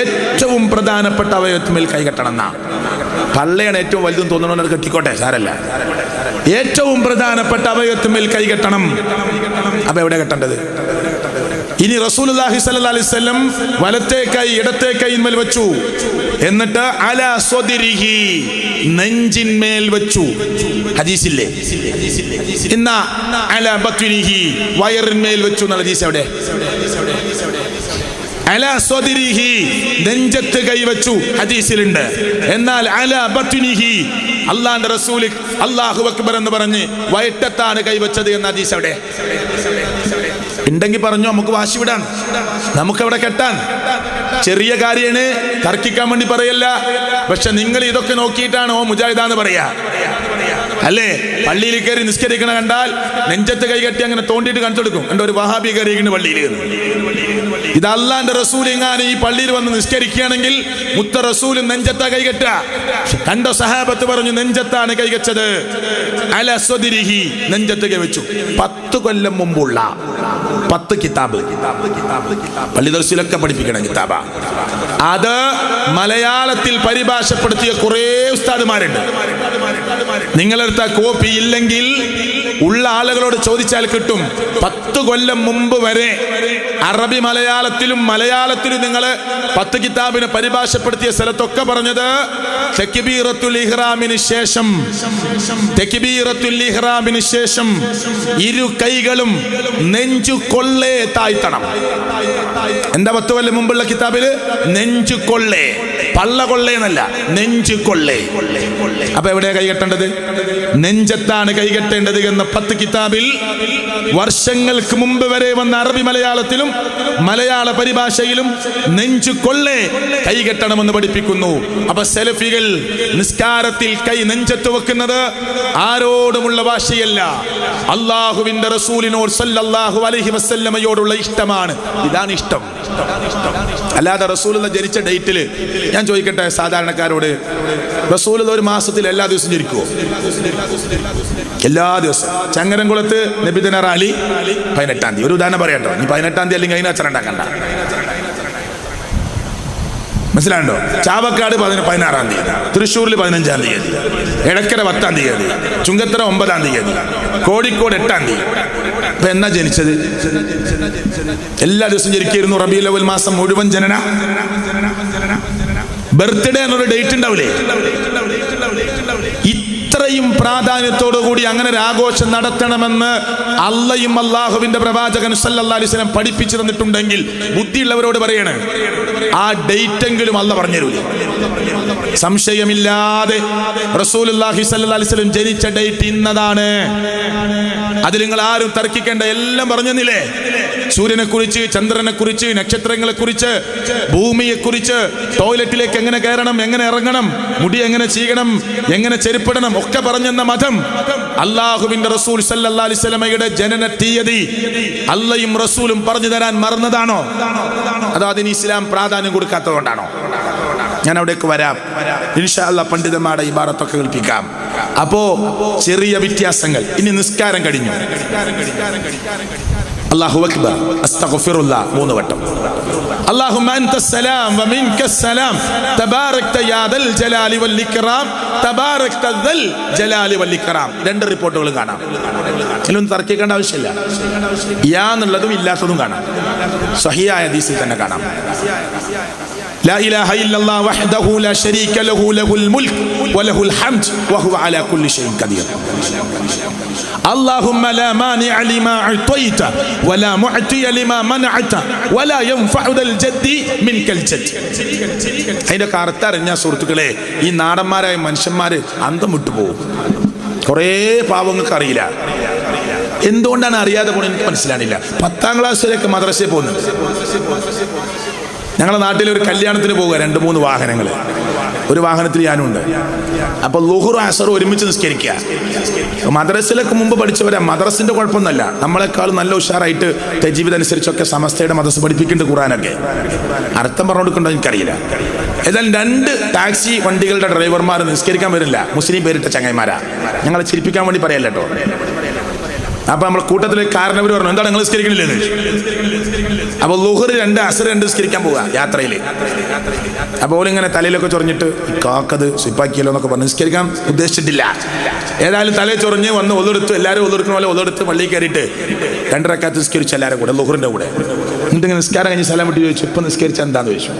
ഏറ്റവും പ്രധാനപ്പെട്ട അവയവത്തിൽ കൈകെട്ടണം എന്നാ. പള്ളയാണ് ഏറ്റവും വലുതെന്ന് തോന്നണോ, കെട്ടിക്കോട്ടെ, സാരല്ല. ഏറ്റവും പ്രധാനപ്പെട്ട അവയവത്തിൽ കൈകെട്ടണം. അപ്പൊ എവിടെ കെട്ടേണ്ടത്? ഇനി റസൂലുള്ളാഹി സ്വല്ലല്ലാഹി അലൈഹി വസല്ലം വലത്തെ കൈ ഇടത്തെ കൈയിന്മേൽ വെച്ചു, എന്നിട്ട് അലാ സ്വദിരിഹി, നെഞ്ചിന്മേൽ വെച്ചു. ഹദീസില്ലേ? ഇന്ന അലാ ബത്നിഹി, വയറിന്മേൽ വെച്ചു എന്നുള്ള ഹദീസ് എവിടെ? അലാ സ്വദിരിഹി, നെഞ്ചത്ത് കൈവച്ചു, ഹദീസിലുണ്ട്. എന്നാൽ അലാ ബത്നിഹി, അല്ലാഹുവിന്റെ റസൂൽ അല്ലാഹു അക്ബർ എന്ന് പറഞ്ഞ് വയറ്റത്താണ് കൈവച്ചത് എന്ന ഹദീസ് എവിടെ? ഉണ്ടെങ്കിൽ പറഞ്ഞു, നമുക്ക് വാശി വിടാൻ, നമുക്കവിടെ കെട്ടാൻ. ചെറിയ കാര്യമാണ്, തർക്കിക്കാൻ വേണ്ടി പറയല്ല. പക്ഷെ നിങ്ങൾ ഇതൊക്കെ നോക്കിയിട്ടാണ് ഓ മുജാഹിദാന്ന് പറയാ അല്ലേ? പള്ളിയിൽ കയറി നിസ്കരിക്കണ കണ്ടാൽ നെഞ്ചത്ത് കൈകെട്ടി അങ്ങനെ തോണ്ടിയിട്ട് കാണിച്ചു കൊടുക്കും. എന്റെ ഒരു വഹാബി കയറിയിരിക്കുന്നു പള്ളിയിൽ. ഇത് അല്ലാഹുവിന്റെ റസൂൽ എങ്ങാനും ഈ പള്ളിയിൽ വന്ന് നിസ്കരിക്കുകയാണെങ്കിൽ മുത്ത റസൂൽ നെഞ്ചത്താ കൈകെട്ട. കണ്ടോ, സഹാബത്ത് പറഞ്ഞു നെഞ്ചത്താണ് കൈകെച്ചത്. അലാ സ്വദിരിഹി, നെഞ്ചത്ത് കൈവച്ചു. 10 കൊല്ലം മുമ്പുള്ള 10 കിതാബ്, പള്ളി ദർസിലൊക്കെ പഠിപ്പിക്കണ കിതാബാ. അത് മലയാളത്തിൽ പരിഭാഷപ്പെടുത്തിയ കുറേ ഉസ്താദുമാരുണ്ട്. നിങ്ങളെടുത്ത കോപ്പി ഇല്ലെങ്കിൽ ഉള്ള ആളുകളോട് ചോദിച്ചാൽ കിട്ടും. 10 കൊല്ലം മുമ്പ് വരെ അറബി മലയാളത്തിലും നിങ്ങൾ 10 കിതാബിനെ പരിഭാഷപ്പെടുത്തിയ സ്ഥലത്തൊക്കെ പറഞ്ഞത് തക്ബീറത്തുൽ ഇഹ്റാമിന് ശേഷം, തക്ബീറത്തുൽ ഇഹ്റാമിന് ശേഷം ഇരു കൈകളും നെഞ്ചു കൊള്ളേ താഴ്ത്തണം. എന്താ 10 കൊല്ലം മുമ്പുള്ള കിതാബില്? നെഞ്ചു കൊള്ളേ, പള്ള കൊള്ളേന്നല്ല, നെഞ്ചു കൊള്ളേ. അപ്പൊ എവിടെയാ കൈകെട്ടേണ്ടത്? നെഞ്ചത്താണ് കൈകെട്ടേണ്ടത് എന്ന് 10 കിതാബിൽ വർഷങ്ങൾക്ക് മുമ്പ് വരെ വന്ന അറബി മലയാളത്തിലും മലയാള പരിഭാഷയിലും നെഞ്ചു കൊള്ളെ കൈകെട്ടണമെന്ന് പഠിപ്പിക്കുന്നു. അപ്പൊ സലഫികൾ നിസ്കാരത്തിൽ കൈ നെഞ്ചത്ത് വെക്കുന്നത് ആരോടുമുള്ള വാശിയല്ല, അള്ളാഹുവിന്റെ റസൂലിനോട് സല്ലല്ലാഹു അലൈഹി വസല്ലമയോടുള്ള ഇഷ്ടമാണ്. ഇതാണ് ഇഷ്ടം. അല്ലാതെ റസൂലുള്ള ജനിച്ച ഡേറ്റില് ഞാൻ ചോദിക്കട്ടെ സാധാരണക്കാരോട്, റസൂലുള്ള ഒരു മാസത്തിൽ എല്ലാ ദിവസവും ജനിക്കുമോ? എല്ലാ ദിവസവും. ചങ്ങരംകുളത്ത് നബിദിന റാലി 18-ാം തീയതി. ഒരു ഉദാഹരണം പറയട്ടോ, നീ 18-ാം തീയതി അല്ലെങ്കിൽ അതിന് അച്ഛനുണ്ടാക്കണ്ട, മനസ്സിലാണ്ടോ? ചാവക്കാട് 16-ാം തീയതി, തൃശ്ശൂരിൽ 15-ാം തീയതി, എടക്കര 10-ാം തീയതി, ചുങ്കത്തറ 9-ാം തീയതി, കോഴിക്കോട് 8-ാം തീയതി. അപ്പൊ എന്നാ ജനിച്ചത്? എല്ലാ ദിവസവും ജനിക്കായിരുന്നു. റബീഉൽ അവ്വൽ മാസം മുഴുവൻ ജനന. ബർത്ത്ഡേ എന്നൊരു ഡേറ്റ് ഉണ്ടാവില്ലേ? ഇത്രയും പ്രാധാന്യത്തോടു കൂടി അങ്ങനെ ഒരു ആഘോഷം നടത്തണമെന്ന് അള്ളയും അള്ളാഹുവിന്റെ പ്രവാചകൻ സല്ലല്ലാഹു അലൈഹി വസല്ലം പഠിപ്പിച്ചു തന്നിട്ടുണ്ടെങ്കിൽ ബുദ്ധിയുള്ളവരോട് പറയണേ, ആ ഡേറ്റ് എങ്കിലും അള്ള പറഞ്ഞുതരൂലേ? സംശയമില്ലാതെ റസൂലുള്ളാഹി സ്വല്ലല്ലാഹു അലൈഹി വസല്ലം ജനിച്ച ഡേറ്റ് ഇന്നതാണ്. അതിൽ നിങ്ങൾ ആരും തർക്കിക്കേണ്ട. എല്ലാം പറഞ്ഞില്ലേ? സൂര്യനെ കുറിച്ച്, ചന്ദ്രനെ കുറിച്ച്, നക്ഷത്രങ്ങളെ കുറിച്ച്, ഭൂമിയെ കുറിച്ച്, ടോയ്ലറ്റിലേക്ക് എങ്ങനെ കയറണം, എങ്ങനെ ഇറങ്ങണം, മുടി എങ്ങനെ ചീകണം, എങ്ങനെ ചെരുപ്പിടണം ഒക്കെ പറഞ്ഞെന്ന മതം. അള്ളാഹുവിന്റെ റസൂൽ സല്ലല്ലാഹു അലൈഹി വസല്ലമയുടെ ജനന തീയതി അള്ളയും റസൂലും പറഞ്ഞു തരാൻ മറന്നതാണോ? അതോ അതിന് ഇസ്ലാം പ്രാധാന്യം കൊടുക്കാത്തതുകൊണ്ടാണോ? ഞാൻ അവിടേക്ക് വരാം ഇൻഷാ അല്ലാഹ്. പണ്ഡിതന്മാരുടെ ഇബാറത്തൊക്കെ കേൾപ്പിക്കാം. അപ്പോ ചെറിയ വ്യത്യാസങ്ങൾ. ഇനി നിസ്കാരം കഴിഞ്ഞു. അല്ലാഹു അക്ബർ, അസ്തഗ്ഫിറുല്ലാഹ് 3 വട്ടം. അല്ലാഹുമ്മ അൻതസ്സലാം വ മിൻകസ്സലാം തബാറക്ത യാ ദൽ ജലാലി വൽ ഇക്റാം തബാറക്ത ദൽ ജലാലി വൽ ഇക്റാം. 2 റിപ്പോർട്ടുകൾ കാണാം. ഇതിലൊന്നും തർക്കിക്കേണ്ട ആവശ്യമില്ല. യാ എന്നുള്ളതും ഇല്ലാത്തതും കാണാം. സ്വഹീഹായ ഹദീസിൽ തന്നെ കാണാം. لا إله إلا الله وحده لا شريك له له الملك وله الحمد وهو على كل شيء قدير. اللهم لا مانع لما أعطيت ولا معطي لما منعت ولا ينفع ذا الجد منك الجد. അതിന്റെ അർത്ഥം അറിഞ്ഞാൽ സുഹൃത്തുക്കളെ, ഈ നാടന്മാരായ മനുഷ്യന്മാര് അന്തം വിട്ടുപോകും. കുറേ പാവങ്ങൾക്ക് അറിയില്ല. എന്തുകൊണ്ടാണ് അറിയാതെ പോണെന്ന് എനിക്ക് മനസ്സിലാണില്ല. 10-ാം ക്ലാസ് വരെയൊക്കെ മദ്രസയിൽ പോകുന്നുണ്ട്. ഞങ്ങളുടെ നാട്ടിൽ ഒരു കല്യാണത്തിന് പോവുക, 2-3 വാഹനങ്ങൾ. ഒരു വാഹനത്തിൽ ഞാനുണ്ട്. അപ്പൊ ളുഹുർ അസർ ഒരുമിച്ച് നിസ്കരിക്കുക. മദ്രസയിലൊക്കെ മുമ്പ് പഠിച്ചവരാ. മദ്രസിന്റെ കുഴപ്പമൊന്നുമല്ല, നമ്മളെക്കാൾ നല്ല ഉഷാറായിട്ട് തജ്വീദ് അനുസരിച്ചൊക്കെ സമസ്തയുടെ മദ്രസ പഠിപ്പിക്കുന്നുണ്ട്. ഖുർആനൊക്കെ അർത്ഥം പറഞ്ഞു കൊടുക്കണ്ടോ എനിക്കറിയില്ല. ഏതായാലും 2 ടാക്സി വണ്ടികളുടെ ഡ്രൈവർമാർ നിസ്കരിക്കാൻ വരില്ല. മുസ്ലിം പേരിട്ട ചങ്ങായിമാരാ. ഞങ്ങളെ ചിരിപ്പിക്കാൻ വേണ്ടി പറയല്ല കേട്ടോ. അപ്പൊ നമ്മളെ കൂട്ടത്തില് കാരണവർ പറഞ്ഞു, എന്താണ് നിങ്ങൾ നിസ്കരിക്കണില്ലെന്ന്. അപ്പൊ ളുഹർ 2 അസർ 2 നിസ്കരിക്കാൻ പോവുക യാത്രയിൽ. അപ്പോൾ ഇങ്ങനെ തലയിലൊക്കെ ചൊറിഞ്ഞിട്ട് കാക്കത് സിപ്പാക്കിയല്ലോ എന്നൊക്കെ പറഞ്ഞ് നിസ്കരിക്കാൻ ഉദ്ദേശിച്ചിട്ടില്ല. ഏതായാലും തലയിൽ ചൊറിഞ്ഞ് വന്ന് ഒതെടുത്ത്, എല്ലാവരും ഒതെടുക്കുന്ന പോലെ ഒതെടുത്ത് പള്ളിയിൽ കയറിയിട്ട് 2 റക്അത്ത് നിസ്കരിച്ചു എല്ലാവരും കൂടെ, ളുഹറിന്റെ കൂടെ. എന്നിട്ട് ഇങ്ങനെ നിസ്കാരം കഴിഞ്ഞ് സലാം വിട്ട് ചോദിച്ചു, ഇപ്പൊ നിസ്കരിച്ചാൽ എന്താന്ന് ചോദിച്ചു.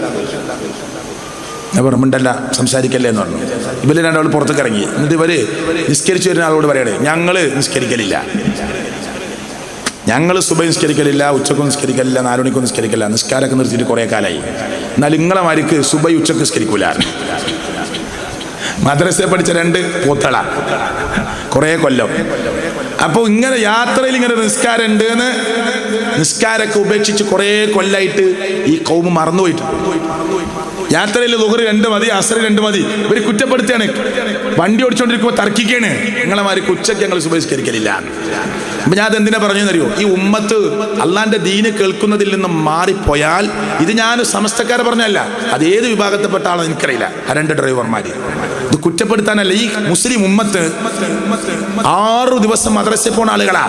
ഞാൻ പറഞ്ഞിട്ടല്ല, സംസാരിക്കല്ലേ എന്ന് പറഞ്ഞു. ഇവര് 2 ആൾ പുറത്തേക്ക് ഇറങ്ങി. എന്നിട്ട് ഇവര് നിസ്കരിച്ചു വരുന്ന ആളോട് പറയണേ, ഞങ്ങള് നിസ്കരിക്കലില്ല, ഞങ്ങൾ സുബഹി നിസ്കരിക്കലില്ല, ഉച്ചക്കും നിസ്കരിക്കലില്ല, 4 മണിക്കും നിസ്കരിക്കലില്ല. നിസ്കാരമൊക്കെ നിർത്തിയിട്ട് കുറേ കാലമായി. എന്നാൽ നിങ്ങളെ മാർക്ക് സുബഹി ഉച്ചക്ക് നിസ്കരിക്കൂല. മദ്രസയെ പഠിച്ച 2 പോത്തള കുറേ കൊല്ലം. അപ്പോൾ ഇങ്ങനെ യാത്രയിൽ ഇങ്ങനെ നിസ്കാരം ഉണ്ട് എന്ന്, നിസ്കാരമൊക്കെ ഉപേക്ഷിച്ച് കുറേ കൊല്ലായിട്ട് ഈ കൗമ് മറന്നുപോയിട്ടുണ്ട്. യാത്രയിൽ ളുഹർ 2 മതി, അസർ 2 മതി. ഇവർ കുറ്റപ്പെടുത്തുകയാണ്. വണ്ടി ഓടിച്ചുകൊണ്ടിരിക്കുമ്പോൾ തർക്കിക്കുകയാണ്, നിങ്ങളെ മാർക്ക് ഉച്ചക്ക് ഞങ്ങൾ സുബഹി നിസ്കരിക്കലില്ല. അപ്പൊ ഞാൻ അതെന്തിനാ പറഞ്ഞെന്നറിയോ? ഈ ഉമ്മത്ത് അള്ളാന്റെ ദീന് കേൾക്കുന്നതിൽ നിന്ന് മാറിപ്പോയാൽ, ഇത് ഞാൻ സമസ്തക്കാരെ പറഞ്ഞല്ല, അത് ഏത് വിഭാഗത്തിൽപ്പെട്ട ആളോ എനിക്കറിയില്ല, ആ 2 ഡ്രൈവർമാര്. ഇത് കുറ്റപ്പെടുത്താനല്ല. ഈ മുസ്ലിം ഉമ്മത്ത് 6 ദിവസം മദ്രസയിൽ പോണ ആളുകളാ.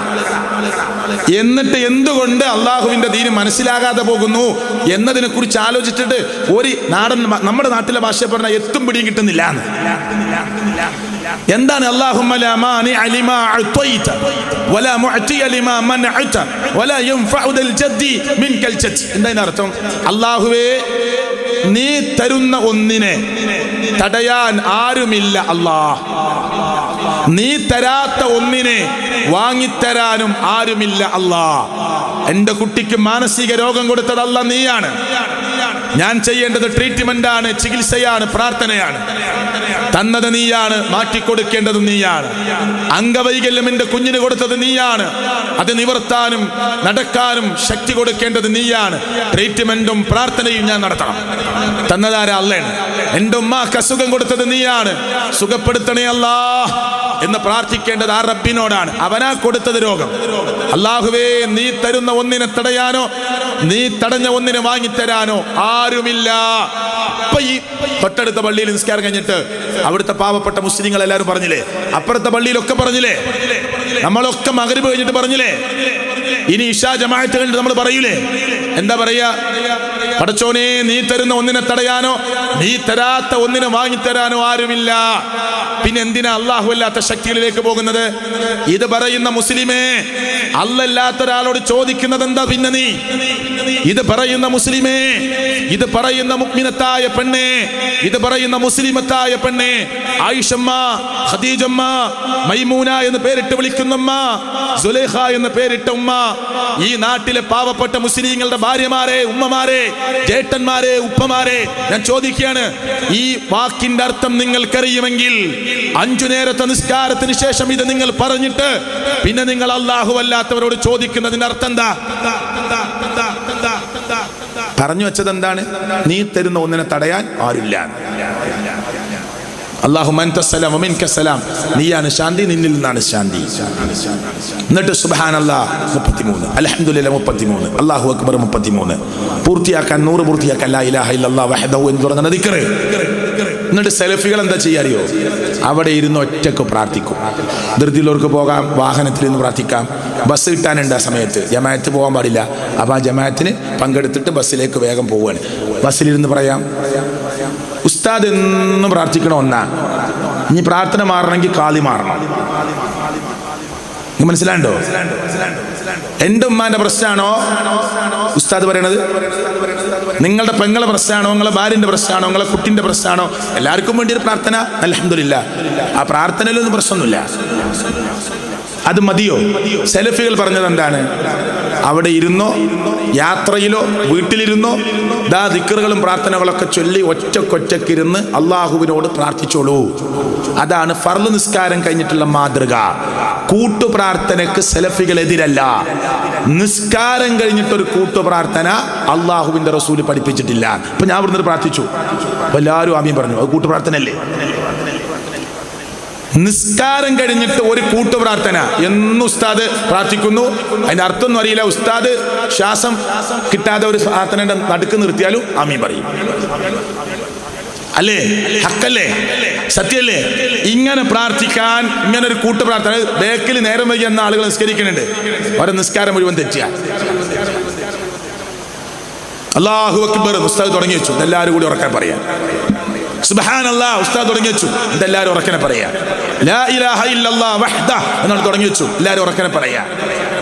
എന്നിട്ട് എന്തുകൊണ്ട് അള്ളാഹുവിന്റെ ദീന് മനസ്സിലാകാതെ പോകുന്നു എന്നതിനെ കുറിച്ച് ആലോചിച്ചിട്ട് ഒരു നമ്മുടെ നാട്ടിലെ ഭാഷ പറഞ്ഞ എത്തും പിടിയും കിട്ടുന്നില്ല. എന്താണ് അല്ലാഹുമ്മ ലാ മാനിഅ ലിമാ അഅതൈത വലാ മുഅതിയ ലിമാ മനഅത വലാ യൻഫഉ ദൽ ജദ്ദി മിൻകൽ ജദ്ദ്. എന്താണ് അർത്ഥം? അല്ലാഹുവേ, നീ തരുന്ന ഒന്നിനെ തടയാൻ ആരുമില്ല അല്ലാഹ്. നീ തരാത്ത ഒന്നിനെ വാങ്ങിത്തരാനും ആരുമില്ല അല്ലാഹ്. എന്റെ കുട്ടിക്ക് മാനസിക രോഗം കൊടുത്തത് അല്ലാഹ് നീയാണ്. ഞാൻ ചെയ്യേണ്ടത് ട്രീറ്റ്മെന്റ് ആണ്, ചികിത്സയാണ്, പ്രാർത്ഥനയാണ്. തന്നത് നീയാണ്, മാറ്റിക്കൊടുക്കേണ്ടത് നീയാണ്. അംഗവൈകല്യം എന്റെ കുഞ്ഞിന് കൊടുത്തത് നീയാണ്, അത് നിവർത്താനും നടക്കാനും ശക്തി കൊടുക്കേണ്ടത് നീയാണ്. ട്രീറ്റ്മെന്റും പ്രാർത്ഥനയും ഞാൻ നടത്തണം. തന്നതാരാ? അള്ളയാണ്. എന്റെ ഉമ്മാക്ക് അസുഖം കൊടുത്തത് നീയാണ്, സുഖപ്പെടുത്തണേ അല്ലാ എന്ന് പ്രാർത്ഥിക്കേണ്ടത് ആ റബ്ബിനോടാണ്. അവനാ കൊടുത്തത് രോഗം. അല്ലാഹുവേ, നീ തരുന്ന ഒന്നിനെ തടയാനോ നീ തടഞ്ഞ ഒന്നിനെ വാങ്ങിത്തരാനോ ആരുമില്ല. ഇപ്പൊ ഈ തൊട്ടടുത്ത പള്ളിയിൽ നിസ്കാരം കഴിഞ്ഞിട്ട് അവിടുത്തെ പാവപ്പെട്ട മുസ്ലിങ്ങൾ എല്ലാവരും പറഞ്ഞില്ലേ? അപ്പുറത്തെ പള്ളിയിലൊക്കെ പറഞ്ഞില്ലേ? നമ്മളൊക്കെ മഗ്രിബ് കഴിഞ്ഞിട്ട് പറഞ്ഞില്ലേ? ഇനി ഇശാ ജമാഅത്ത് കഴിഞ്ഞിട്ട് നമ്മൾ പറയൂലേ? എന്താ പറയാ? പടച്ചോനെ, നീ തരുന്ന ഒന്നിനെ തടയാനോ നീ തരാത്ത ഒന്നിനെ വാങ്ങിത്തരാനോ ആരുമില്ല. പിന്നെ എന്തിനാ അള്ളാഹു അല്ലാത്ത ശക്തികളിലേക്ക് പോകുന്നത്? ഇത് പറയുന്ന മുസ്ലിമേ, അല്ലല്ലാത്ത ഒരാളോട് ചോദിക്കുന്നത് എന്താ പിന്നെ നീ? ഇത് പറയുന്ന മുസ്ലിമേ, ഇത് പറയുന്ന മുഅ്മിനത്തായ പെണ്ണേ, ഇത് പറയുന്ന മുസ്ലിമത്തായ പെണ്ണേ, ആയിഷമ്മ, ഖദീജമ്മ, മൈമൂന എന്ന് പേരിട്ട് വിളിക്കുന്നമ്മ, സുലൈഖ എന്ന് പേരിട്ട ഉമ്മ, ഈ നാട്ടിലെ പാവപ്പെട്ട മുസ്ലിങ്ങളുടെ ഭാര്യമാരെ, ഉമ്മമാരെ, ജേട്ടന്മാരെ, ഉപ്പമാരെ, ഞാൻ ചോദിക്കുകയാണ്, ഈ വാക്കിന്റെ അർത്ഥം നിങ്ങൾക്കറിയുമെങ്കിൽ 5 നേരത്തെ നിസ്കാരത്തിന് ശേഷം ഇത് നിങ്ങൾ പറഞ്ഞിട്ട് പിന്നെ നിങ്ങൾ അല്ലാഹു അല്ലാത്തവരോട് ചോദിക്കുന്നതിന്റെ അർത്ഥം എന്താ? പറഞ്ഞു വെച്ചത് എന്താണ്? നീ തരുന്ന ഒന്നിനെ തടയാൻ ആരില്ല. അല്ലാഹുമ്മ അൻതസ്സലാം വമിൻകസ്സലാം, നീയാണ് ശാന്തി, നിന്നിൽ നിന്നാണ് ശാന്തി. എന്നിട്ട് സുബ്ഹാനല്ലാഹ് 33, അൽഹംദുലില്ലാഹ് 33, അല്ലാഹു അക്ബർ 33, പൂർത്തിയാക്കാൻ 100 പൂർത്തിയാക്കാൻ ലാ ഇലാഹ ഇല്ലല്ലാഹ് വഹ്ദഹു എന്ന് തുടങ്ങുന്ന ദിക്ർ. എന്നിട്ട് സെലഫികൾ എന്താ ചെയ്യാറിയോ? അവിടെ ഇരുന്ന് ഒറ്റക്ക് പ്രാർത്ഥിക്കും. ധൃതിയുള്ളവർക്ക് പോകാം, വാഹനത്തിൽ നിന്ന് പ്രാർത്ഥിക്കാം. ബസ് കിട്ടാനുണ്ട് ആ സമയത്ത്, ജമാഅത്ത് പോകാൻ പാടില്ല. അപ്പോൾ ആ ജമാഅത്തിന് പങ്കെടുത്തിട്ട് ബസ്സിലേക്ക് വേഗം പോവുകയാണ്. ബസ്സിലിരുന്ന് പറയാം, ഉസ്താദ് എന്നും പ്രാർത്ഥിക്കണം ഒന്നാ. ഇനി പ്രാർത്ഥന മാറണമെങ്കിൽ കാളി മാറണം. മനസ്സിലാണ്ടോ? എന്റെ ഉമ്മാന്റെ പ്രശ്നമാണോ ഉസ്താദ് പറയണത്? നിങ്ങളുടെ പെങ്ങളെ പ്രശ്നമാണോ, നിങ്ങളെ ഭാര്യന്റെ പ്രശ്നമാണോ, നിങ്ങളെ കുട്ടിന്റെ പ്രശ്നമാണോ? എല്ലാവർക്കും വേണ്ടി ഒരു പ്രാർത്ഥന. അൽഹംദുലില്ലാഹ്, ആ പ്രാർത്ഥനയിലൊന്നും പ്രശ്നമൊന്നുമില്ല. അത് മതിയോ? സെലഫികൾ പറഞ്ഞത് എന്താണ്? അവിടെ ഇരുന്നോ, യാത്രയിലോ, വീട്ടിലിരുന്നോ, ദാ ദിക്റുകളും പ്രാർത്ഥനകളൊക്കെ ചൊല്ലി ഒറ്റക്കൊറ്റക്കിരുന്ന് അള്ളാഹുവിനോട് പ്രാർത്ഥിച്ചോളൂ. അതാണ് ഫർള് നിസ്കാരം കഴിഞ്ഞിട്ടുള്ള മാതൃക. കൂട്ടുപ്രാർത്ഥനക്ക് സെലഫികൾ എതിരല്ല. നിസ്കാരം കഴിഞ്ഞിട്ടൊരു കൂട്ടുപ്രാർത്ഥന അള്ളാഹുവിന്റെ റസൂല് പഠിപ്പിച്ചിട്ടില്ല. ഇപ്പൊ ഞാൻ ഇവിടുന്ന് പ്രാർത്ഥിച്ചു, എല്ലാവരും ആമീൻ പറഞ്ഞു. അത് കൂട്ടുപ്രാർത്ഥനയല്ലേ? നിസ്കാരം കഴിഞ്ഞിട്ട് ഒരു കൂട്ടുപ്രാർത്ഥന എന്ന് ഉസ്താദ് പ്രാർത്ഥിക്കുന്നു, അതിന്റെ അർത്ഥമൊന്നും അറിയില്ല. ഉസ്താദ് ശ്വാസം കിട്ടാതെ ഒരു പ്രാർത്ഥനയുടെ നടുക്ക് നിർത്തിയാലും ആമീൻ പറയും. അല്ലേ? ഹക്കല്ലേ? സത്യല്ലേ? ഇങ്ങനെ പ്രാർത്ഥിക്കാൻ, ഇങ്ങനെ ഒരു കൂട്ടുപ്രാർത്ഥന, ബേക്കിൽ നേരം വൈകി എന്ന ആളുകൾ നിസ്കരിക്കുന്നുണ്ട്. അവരെ നിസ്കാരം മുഴുവൻ തെറ്റിയ. അല്ലാഹു അക്ബർ ഉസ്താദ് തുടങ്ങി വെച്ചു, എല്ലാവരും കൂടി ഉറക്കാൻ പറയാം. സുബ്ഹാനല്ലാഹ് ഉസ്താദ് തുടങ്ങി വെച്ചു, ഇതെല്ലാവരും ഉറക്കനെ പറയാ. ലാ ഇലാഹ ഇല്ലല്ലാഹ് വഹ്ദഹു എന്നാണ് തുടങ്ങി വെച്ചു, എല്ലാവരും ഉറക്കനെ പറയാ.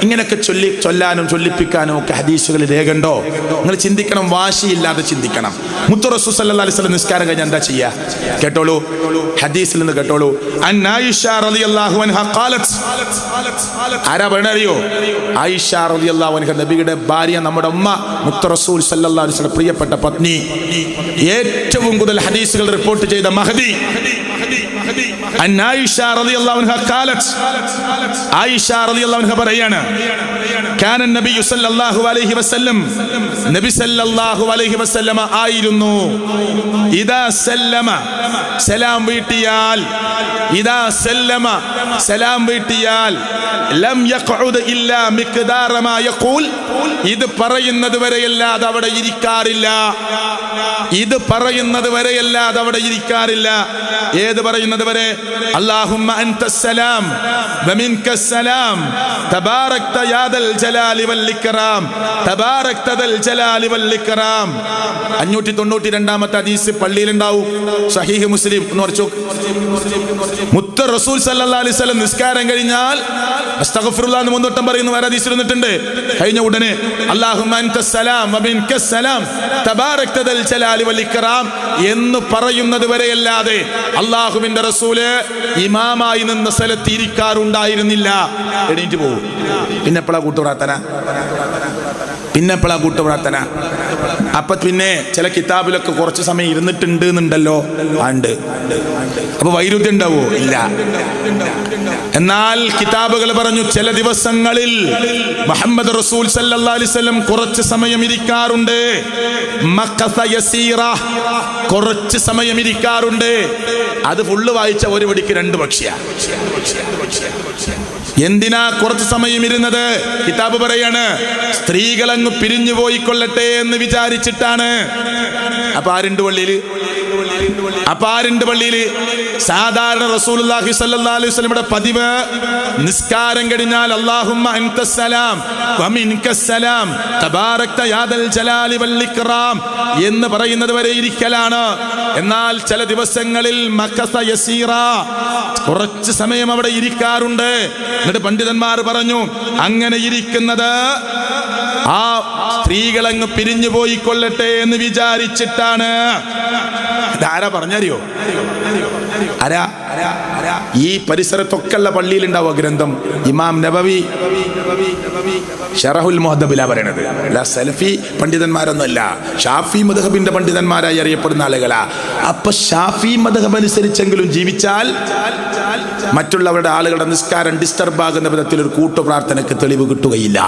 ഇങ്ങനെയൊക്കെ ചൊല്ലാനും ചൊല്ലിപ്പിക്കാനും ഒക്കെ ഹദീസുകളിൽ രേഖയുണ്ടോ? നിങ്ങൾ ചിന്തിക്കണം, വാശിയില്ലാതെ ചിന്തിക്കണം. മുത്ത് റസൂൽ സല്ലല്ലാഹു അലൈഹി വസല്ലം നിസ്കാരം കഴിഞ്ഞാൽ എന്താ ചെയ്യാ? കേട്ടോളൂ, ഹദീസിൽ നിന്ന് കേട്ടോളൂ. അൻ ആയിഷ റളിയല്ലാഹു അൻഹാ ഖാലത്ത്, ആരാ പറഞ്ഞറിയോ? ആയിഷ റളിയല്ലാഹു അൻഹ, നബിയുടെ ഭാര്യ, നമ്മുടെ ഉമ്മ, മുത്ത് റസൂൽ സല്ലല്ലാഹു അലൈഹി വസല്ലം പ്രിയപ്പെട്ട പത്നി, ഏറ്റവും കൂടുതൽ ഹദീസുകൾ റിപ്പോർട്ട് ചെയ്ത മഹദി. അൻ ആയിഷ റളിയല്ലാഹു അൻഹ ഖാലത്ത്, ആയിഷ റളിയല്ലാഹു അൻഹ പറയാണ്, കാന നബി സല്ലല്ലാഹു അലൈഹി വസല്ലം, നബി സല്ലല്ലാഹു അലൈഹി വസല്ലമ ആയിരുന്നു, ഇദാ സല്ലമ, സലാം വീട്ടിയാൽ, ഇദാ സല്ലമ, സലാം വീട്ടിയാൽ, ലം യഖഉദ് ഇല്ലാ മിഖ്ദാറ മാ യഖൂൽ, ഇത് പറയുന്നത് വരെയല്ലാതെ അവിടെ ഇരിക്കാറില്ല. ഇത് പറയുന്നത് വരെയല്ലാതെ അവിടെ ഇരിക്കാറില്ല. ഏത് പറയുന്നത് വരെ? അല്ലാഹുമ്മ അൻതസ്സലാം വമിൻകസ്സലാം തബാറക്ത യാ ദൽ ജലാലി വൽ ഇക്റാം, തബാറക്ത ദൽ ജലാലി വൽ ഇക്റാം. 592 ഹദീസ് പള്ളിയിലുണ്ടാവും, സഹീഹ് മുസ്ലിം എന്ന് പറഞ്ഞു. മുത്ത് റസൂൽ സല്ലല്ലാഹു അലൈഹി വസല്ലം നിസ്കാരം കഴിഞ്ഞാൽ അസ്തഗ്ഫിറുല്ലാഹ് എന്ന് 3 വട്ടം പറയുന്നു. വേറെ ഹദീസിൽ വന്നിട്ടുണ്ട്. കഴിഞ്ഞ ഉടനെ അല്ലാഹുമ്മ അൻതസ്സലാം വമിൻകസ്സലാം തബാറക്ത ദൽ ജലാലി വൽ ഇക്റാം എന്ന് പറയുന്നത് വരെയല്ലാതെ അല്ലാഹുവിന്റെ റസൂല് ഇമാമായി നിന്ന സ്ഥലത്ത് ഇരിക്കാറുണ്ടായിരുന്നില്ല. എണീറ്റ് പോകും. പിന്നെ എപ്പോഴാ കൂട്ടുപ്രാർത്ഥന? അപ്പൊ പിന്നെ ചില കിതാബിലൊക്കെ കുറച്ച് സമയം ഇരുന്നിട്ടുണ്ട് എന്നുണ്ടല്ലോ. ഉണ്ട്. അപ്പൊ വൈരുദ്ധ്യം ഉണ്ടാവോ? ഇല്ല. എന്നാൽ കിതാബുകൾ പറഞ്ഞു ചില ദിവസങ്ങളിൽ മുഹമ്മദ് റസൂൽ സല്ലല്ലാഹു അലൈഹി വസല്ലം കുറച്ച് സമയം ഇരിക്കാറുണ്ട്. മഖസ യസീറ, കുറച്ച് സമയം ഇരിക്കാറുണ്ട്. അത് ഫുള്ള് വായിച്ച ഒരു വടിക്ക് 2 പക്ഷിയാ. എന്തിനാ കുറച്ച് സമയം ഇരുന്നത്? കിതാബ് പറയാണ് സ്ത്രീകളങ്ങ് പിരിഞ്ഞു പോയിക്കൊള്ളട്ടെ എന്ന് വിചാരിച്ചിട്ടാണ്. അപ്പൊ ആരുണ്ട് പള്ളിയില്? സാധാരണ റസൂലുള്ളാഹി സ്വല്ലല്ലാഹു അലൈഹി വസല്ലമയുടെ പതിവ് നിസ്കാരം കഴിഞ്ഞാൽ അല്ലാഹുമ്മ അൻതസ്സലാം വമിൻകസ്സലാം തബാറക്ത യാ ദൽ ജലാലി വൽ ഇക്റാം എന്ന് പറയുന്നത് വരെ ഇരിക്കലാണ്. എന്നാൽ ചില ദിവസങ്ങളിൽ മഖസ യസീറ, കുറച്ച് സമയം അവിടെ ഇരിക്കാറുണ്ട്. എന്നിട്ട് പണ്ഡിതന്മാർ പറഞ്ഞു അങ്ങനെ ഇരിക്കുന്നത് ആ സ്ത്രീകളങ്ങ് പിരിഞ്ഞു പോയിക്കൊള്ളട്ടെ എന്ന് വിചാരിച്ചിട്ടാണ്. ആരാ പറഞ്ഞറിയോ? ആരാ? ഈ പരിസരത്തൊക്കെ ഉള്ള പള്ളിയിൽ ഉണ്ടാവുക ഗ്രന്ഥം. ഇമാം നബവി ശറഹുൽ മുഹദ്ദബിലാ പറയണത്. അല്ല സലഫി പണ്ഡിതന്മാരൊന്നുമല്ല, ഷാഫി മദ്ഹബിന്റെ പണ്ഡിതന്മാരായി അറിയപ്പെടുന്ന ആളുകളാ. അപ്പൊ ഷാഫി മദ്ഹബ് അനുസരിച്ചെങ്കിലും ജീവിച്ചാൽ മറ്റുള്ളവരുടെ ആളുകളുടെ നിസ്കാരം ഡിസ്റ്റർബ് ആകുന്ന വിധത്തിൽ ഒരു കൂട്ടുപ്രാർത്ഥനയ്ക്ക് തെളിവ് കിട്ടുകയില്ല.